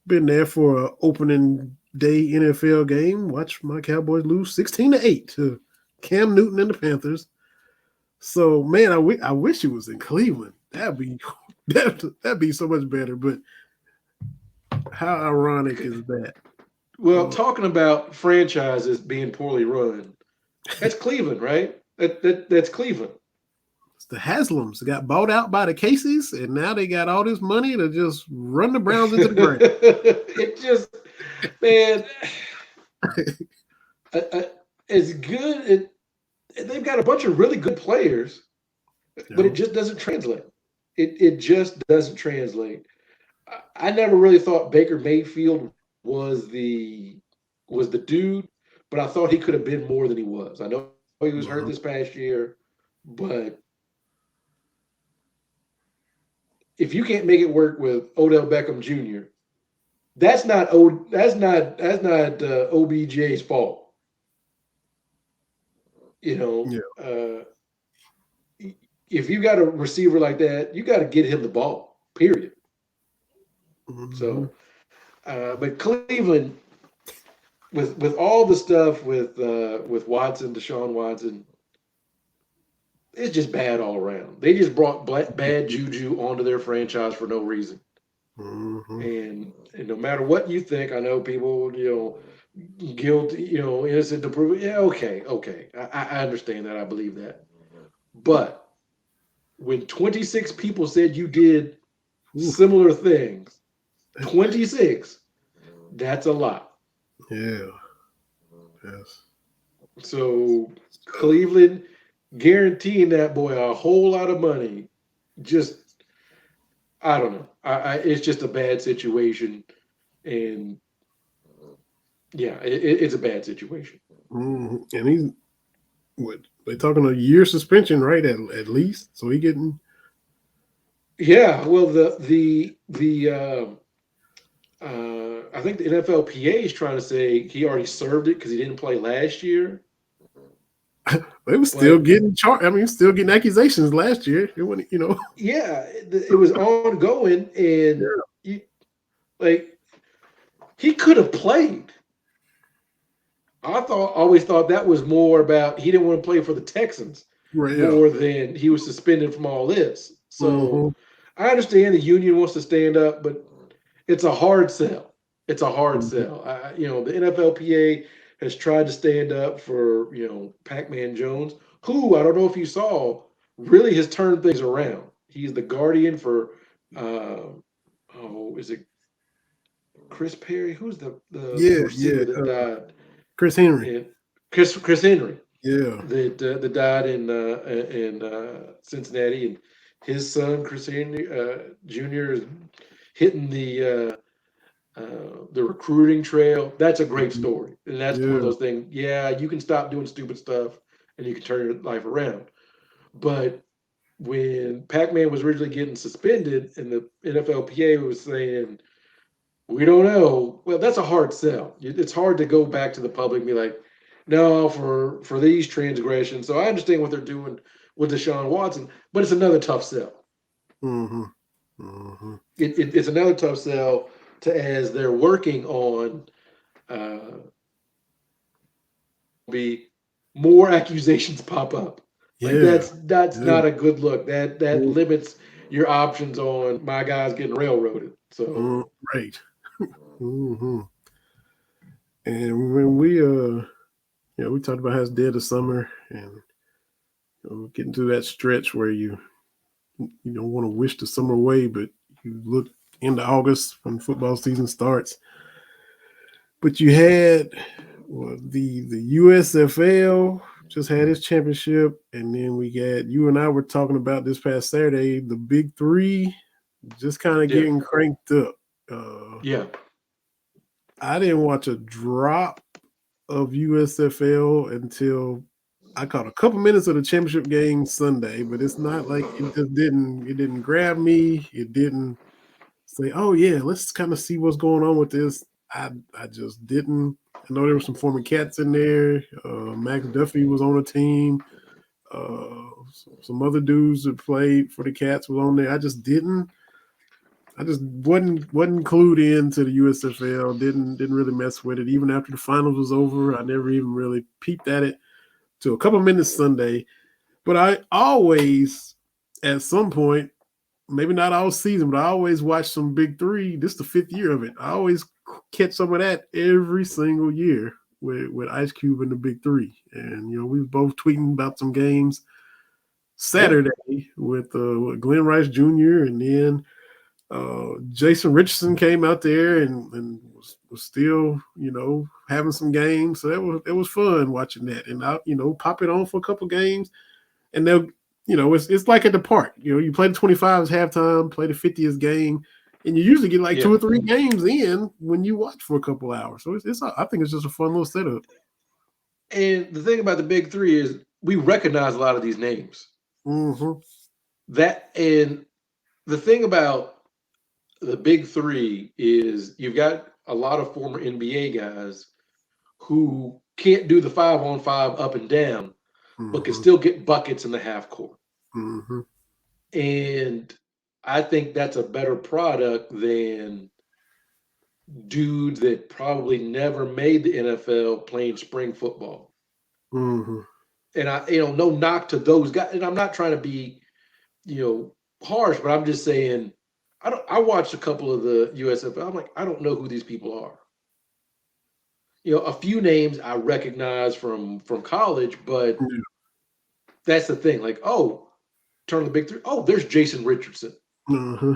Been there for an opening day NFL game. Watch my Cowboys lose 16-8 to Cam Newton and the Panthers. So, man, I wish it was in Cleveland. That'd be so much better. But how ironic is that? Well, talking about franchises being poorly run, that's Cleveland, right? That's Cleveland. The Haslams got bought out by the Caseys, and now they got all this money to just run the Browns into the ground. It just, man, it's good. They've got a bunch of really good players, but it just doesn't translate. It just doesn't translate. I never really thought Baker Mayfield was the dude, but I thought he could have been more than he was. I know he was hurt this past year, but if you can't make it work with Odell Beckham Jr., that's not OBJ's fault. You know, if you got a receiver like that, you got to get him the ball. Period. So, but Cleveland, with all the stuff with Watson, Deshaun Watson, it's just bad all around. They just brought bad juju onto their franchise for no reason. And no matter what you think, I know people, guilty, innocent to prove it. Yeah, okay. I understand that. I believe that. But when 26 people said you did similar things, 26, that's a lot. Yeah. Yes. So Cleveland guaranteeing that boy a whole lot of money. Just, I don't know. It's just a bad situation, and yeah, it's a bad situation. And he's what they're talking a year suspension, right? At least, so he getting. Yeah, well, I think the NFLPA is trying to say he already served it because he didn't play last year. They were still getting charged. I mean, still getting accusations last year. It wasn't, Yeah, it was ongoing, and he could have played. I always thought that was more about he didn't want to play for the Texans more than he was suspended from all this. So I understand the union wants to stand up, but it's a hard sell. It's a hard sell. The NFLPA has tried to stand up for Pac-Man Jones, who I don't know if you saw really has turned things around. He's the guardian for is it Chris Perry? Who's the receiver that died? Chris Henry. And Chris Henry. Yeah. That died in Cincinnati, and his son Chris Henry Jr. is hitting the recruiting trail. That's a great story, and that's one of those things. Yeah, you can stop doing stupid stuff, and you can turn your life around. But when Pac-Man was originally getting suspended, and the NFLPA was saying, "We don't know," well, that's a hard sell. It's hard to go back to the public and be like, "No, for these transgressions." So I understand what they're doing with Deshaun Watson, but it's another tough sell. It's another tough sell as they're working on be more accusations pop up. Like that's not a good look. That limits your options on my guys getting railroaded. So right. And when we we talked about how it's dead of summer, and getting to that stretch where you don't want to wish the summer away, but you look into August when football season starts. But you had the USFL just had its championship, and then we got, you and I were talking about this past Saturday, the Big Three just kind of getting cranked up. Yeah. I didn't watch a drop of USFL until I caught a couple minutes of the championship game Sunday, but it's not like it didn't grab me. It didn't say, oh yeah, let's kind of see what's going on with this. I just didn't. I know there were some former Cats in there. Max Duffy was on the team. Some other dudes that played for the Cats was on there. I just didn't. I just wasn't clued into the USFL. Didn't really mess with it. Even after the finals was over, I never even really peeped at it till a couple minutes Sunday. But I always, at some point, maybe not all season, but I always watch some Big Three. This is the 5th year of it. I always catch some of that every single year with Ice Cube and the Big Three. And we was both tweeting about some games Saturday with Glenn Rice Jr. and then Jason Richardson came out there and was still having some games. So it was fun watching that. And I pop it on for a couple games, and they'll it's like at the park. You play the 25s halftime, play the 50th game, and you usually get like 2 or 3 games in when you watch for a couple hours. So I think it's just a fun little setup. And the thing about the Big Three is we recognize a lot of these names. Mm-hmm. And the thing about the Big Three is you've got a lot of former NBA guys who can't do the 5-on-5 up and down, but can still get buckets in the half court. Mm-hmm. And I think that's a better product than dudes that probably never made the NFL playing spring football. Mm-hmm. And no knock to those guys. And I'm not trying to be, harsh, but I'm just saying, I watched a couple of the USFL. I'm like, I don't know who these people are. A few names I recognize from college, but that's the thing. Like, turn to the Big Three. Oh, there's Jason Richardson. Mm-hmm.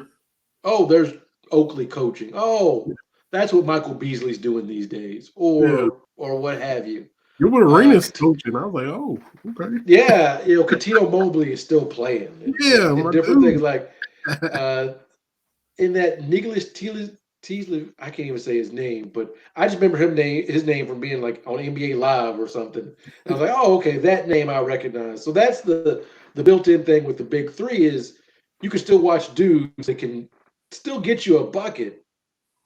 Oh, there's Oakley coaching. Oh, that's what Michael Beasley's doing these days, or what have you. You're with Arenas coaching. I was like, oh, okay. Yeah, Katino Mobley is still playing. And different things like in that Nicholas Teasley, I can't even say his name, but I just remember his name from being like on NBA Live or something. And I was like, oh, okay, that name I recognize. So that's the built-in thing with the Big Three is you can still watch dudes that can still get you a bucket,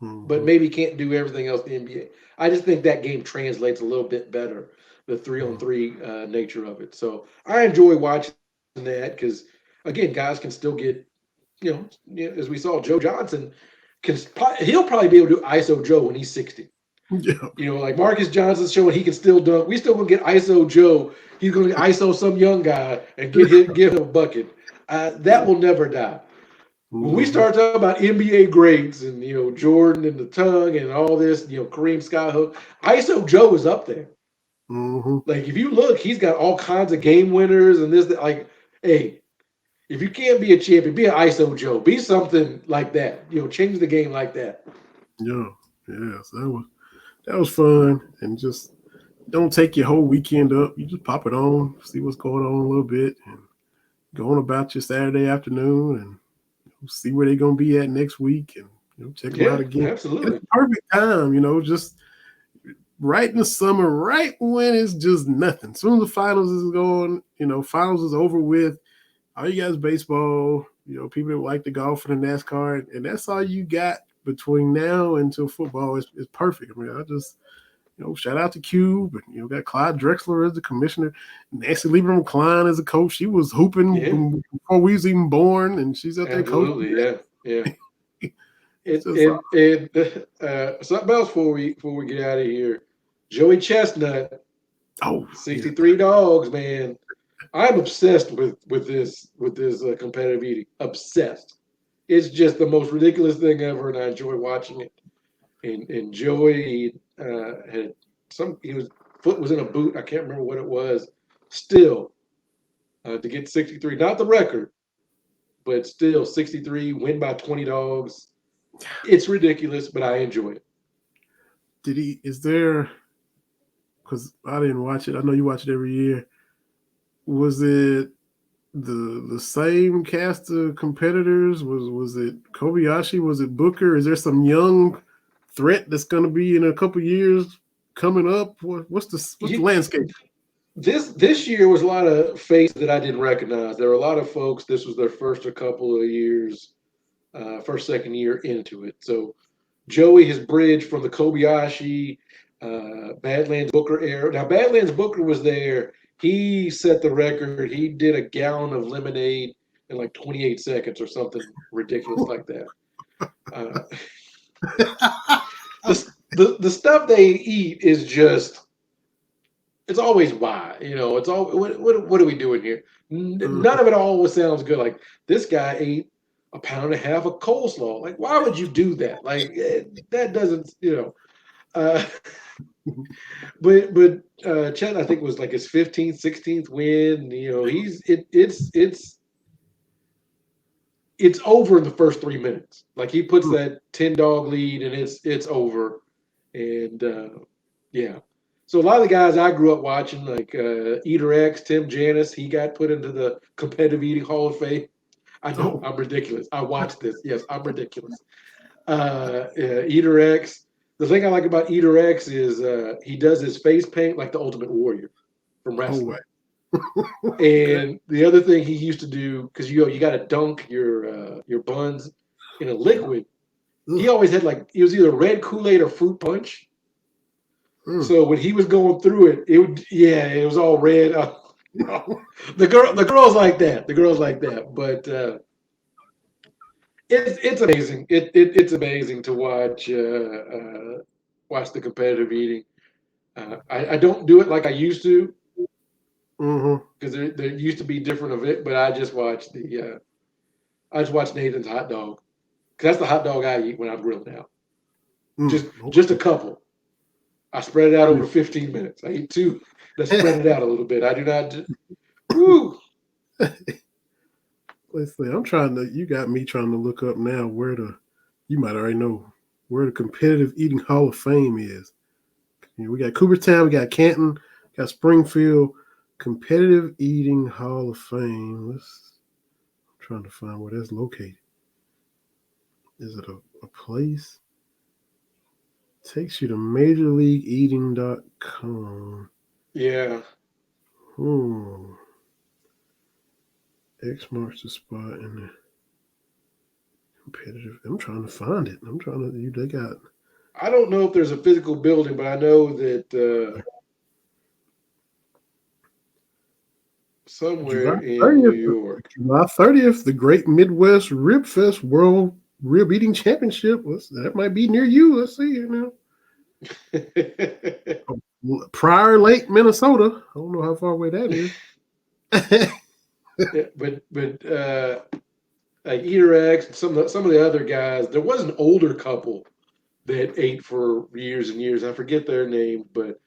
but maybe can't do everything else in the NBA. I just think that game translates a little bit better, the 3-on-3 nature of it. So I enjoy watching that because, again, guys can still get, as we saw, Joe Johnson, he'll probably be able to do ISO Joe when he's 60. Yeah. Like Marcus Johnson's showing he can still dunk. We still gonna get ISO Joe. He's gonna ISO some young guy and give him a bucket. That will never die. When we start talking about NBA greats and Jordan and the tongue and all this, Kareem Skyhook, ISO Joe is up there. Mm-hmm. Like if you look, he's got all kinds of game winners and this. Like, hey, if you can't be a champion, be an ISO Joe. Be something like that. Change the game like that. Yeah. So that was fun, and just don't take your whole weekend up. You just pop it on, see what's going on a little bit, and go on about your Saturday afternoon and see where they're gonna be at next week, and check them out again. Absolutely, it's perfect time. Just right in the summer, right when it's just nothing. As soon as the finals is going, finals is over with. All you guys baseball, people that like the golf and the NASCAR, and that's all you got between now until football is perfect. I mean, I just, shout out to Cube, and got Clyde Drexler as the commissioner, Nancy Lieberman Klein as a coach. She was hooping before we was even born, and she's out there coaching. Yeah. Something else before we get out of here. Joey Chestnut. 63 dogs, man. I'm obsessed with this competitive eating. Obsessed. It's just the most ridiculous thing ever, and I enjoy watching it. And Joey had his foot was in a boot. I can't remember what it was. Still, to get 63, not the record, but still 63, win by 20 dogs. It's ridiculous, but I enjoy it. Is there, because I didn't watch it. I know you watch it every year. Was it the same cast of competitors? Was it Kobayashi? Was it Booker? Is there some young threat that's going to be in a couple years coming up? What's the landscape? This year was a lot of faces that I didn't recognize. There were a lot of folks. This was their first a couple of years, first second year into it. So Joey has bridged from the Kobayashi, Badlands Booker era. Now Badlands Booker was there. He set the record. He did a gallon of lemonade in like 28 seconds or something ridiculous like that. The stuff they eat is just, it's always why, it's all, what are we doing here? None of it always sounds good. Like this guy ate a pound and a half of coleslaw. Like, why would you do that? Like that doesn't, but Chet, I think, was like his 15th, 16th win. It's over in the first 3 minutes. Like he puts that 10-dog lead and it's over. And yeah. So a lot of the guys I grew up watching, like Eater X, Tim Janis, he got put into the competitive eating Hall of Fame. I know I'm ridiculous. I watched this. Yes, I'm ridiculous. Eater X. The thing I like about Eater X is he does his face paint like the Ultimate Warrior from wrestling. And the other thing he used to do, because you got to dunk your buns in a liquid. He always had it was either red Kool-Aid or fruit punch. So when he was going through it was all red. The girls like that. The girls like that. But it's amazing. It's amazing to watch watch the competitive eating. I don't do it like I used to. Because there used to be different of it, but I just watch Nathan's hot dog, because that's the hot dog I eat when I'm grilling out. Just a couple. I spread it out over 15 minutes. I eat two. Let's spread it out a little bit. I do not. Woo. Let's see. You got me trying to look up now you might already know where the competitive eating Hall of Fame is. We got Cooperstown, we got Canton, got Springfield. Competitive Eating Hall of Fame. I'm trying to find where that's located. Is it a place? Takes you to MajorLeagueEating.com. Yeah. X marks the spot in the competitive. I'm trying to find it. They got. I don't know if there's a physical building, but I know that somewhere in New York. July 30th, the Great Midwest Rib Fest World Rib Eating Championship. That might be near you. Let's see here now. Prior Lake, Minnesota. I don't know how far away that is. Yeah, but like Eater X and some of the other guys, there was an older couple that ate for years and years. I forget their name, but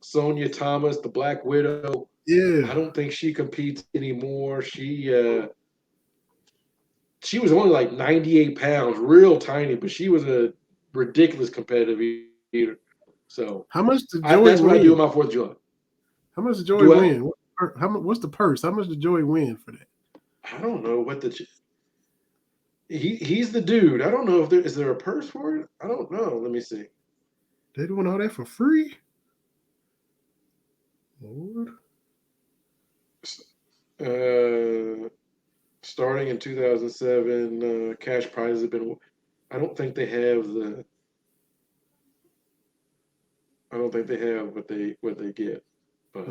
Sonia Thomas, the Black Widow. Yeah, I don't think she competes anymore. She was only like 98 pounds, real tiny, but she was a ridiculous competitive eater. So how much did Joey that's win? what I do on my 4th of July. How much did Joey win? What's the purse? How much did Joey win for that? I don't know what he's the dude. I don't know if is there a purse for it. I don't know. Let me see. They doing all that for free? Lord. Starting in 2007, cash prizes have been. I don't think they have what they get. But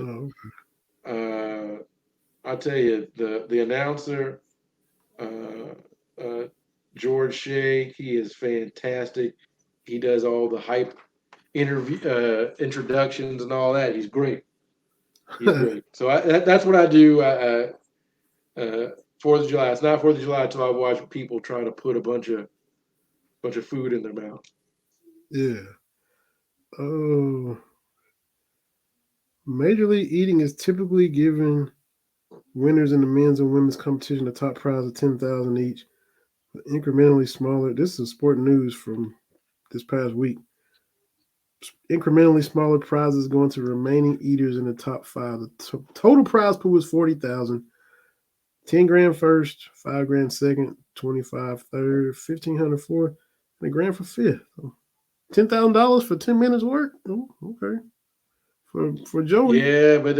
I'll tell you, the announcer, George Shea, he is fantastic. He does all the hype introductions and all that. He's great. He's great. So that's what I do. 4th of July. It's not 4th of July until I watch people try to put a bunch of food in their mouth. Yeah. Oh. Major League Eating is typically given winners in the men's and women's competition a top prize of $10,000 each. Incrementally smaller. This is sport news from this past week. Incrementally smaller prizes going to remaining eaters in the top 5. The total prize pool is $40,000. 10 grand first, 5 grand second, 25 third, 1,500 fourth, and $1 grand for fifth. $10,000 for 10 minutes work. Oh, okay. For Joey. Yeah, but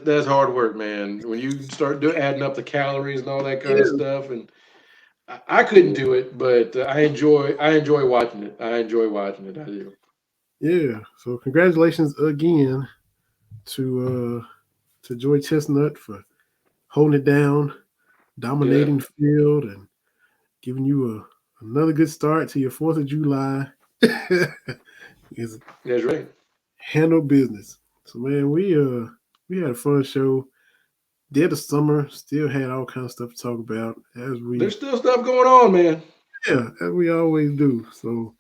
that's hard work, man. When you start adding up the calories and all that kind of Yeah. stuff, and I couldn't do it, but I enjoy watching it. I enjoy watching it. I do. Yeah. So congratulations again to Joey Chestnut for holding it down, Yeah, dominating the field, and giving you another good start to your 4th of July. Is that's right. handle business. So man, we had a fun show. Dead of summer, still had all kinds of stuff to talk about There's still stuff going on, man. as we always do. So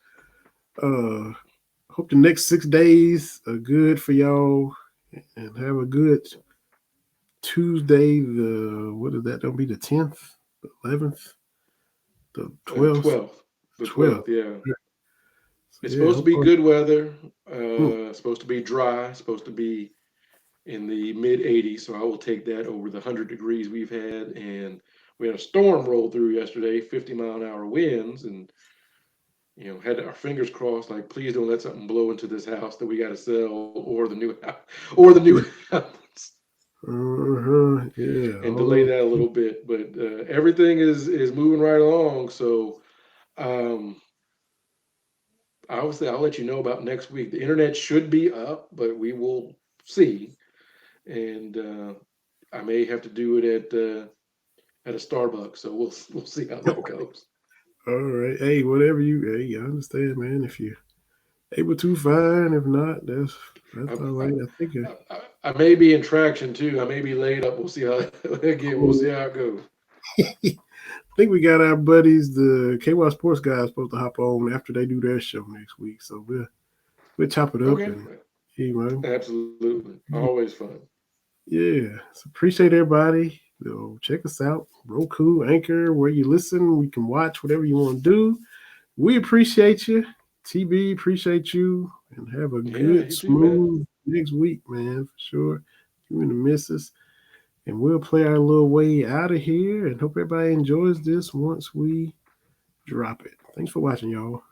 uh hope the next 6 days are good for y'all and have a good Tuesday. The what is that? That'll be the 10th, the 11th, the 12th, 12th, the 12th. 12th. Yeah, So it's yeah, supposed to hope be good weather. hmm, Supposed to be dry. Supposed to be in the mid 80s. So I will take that over the 100 degrees we've had. And we had a storm roll through yesterday, 50-mile-an-hour winds, and had our fingers crossed, like, please don't let something blow into this house that we got to sell, or the new house, or the new house, yeah, and all delay those. that a little bit. But everything is moving right along. So um, obviously, I'll let you know about next week. The internet should be up, but we will see. And I may have to do it at a Starbucks. So we'll see how that goes. All right, hey, whatever I understand, man. If you're able to, fine. If not, I, that's all I, right. I think. I may be in traction too. I may be laid up. We'll see how again. We'll see how it goes. I think we got our buddies, the KY Sports guys, supposed to hop on after they do their show next week. So we'll chop it up Okay, and man. absolutely, always fun. Yeah. So appreciate everybody. Check us out. Roku, Anchor, where you listen. We can watch whatever you want to do. We appreciate you. TB, appreciate you. And have a Yeah, good, you too, man. smooth next week, man, for sure. You're going to miss us. And we'll play our little way out of here and hope everybody enjoys this once we drop it. Thanks for watching, y'all.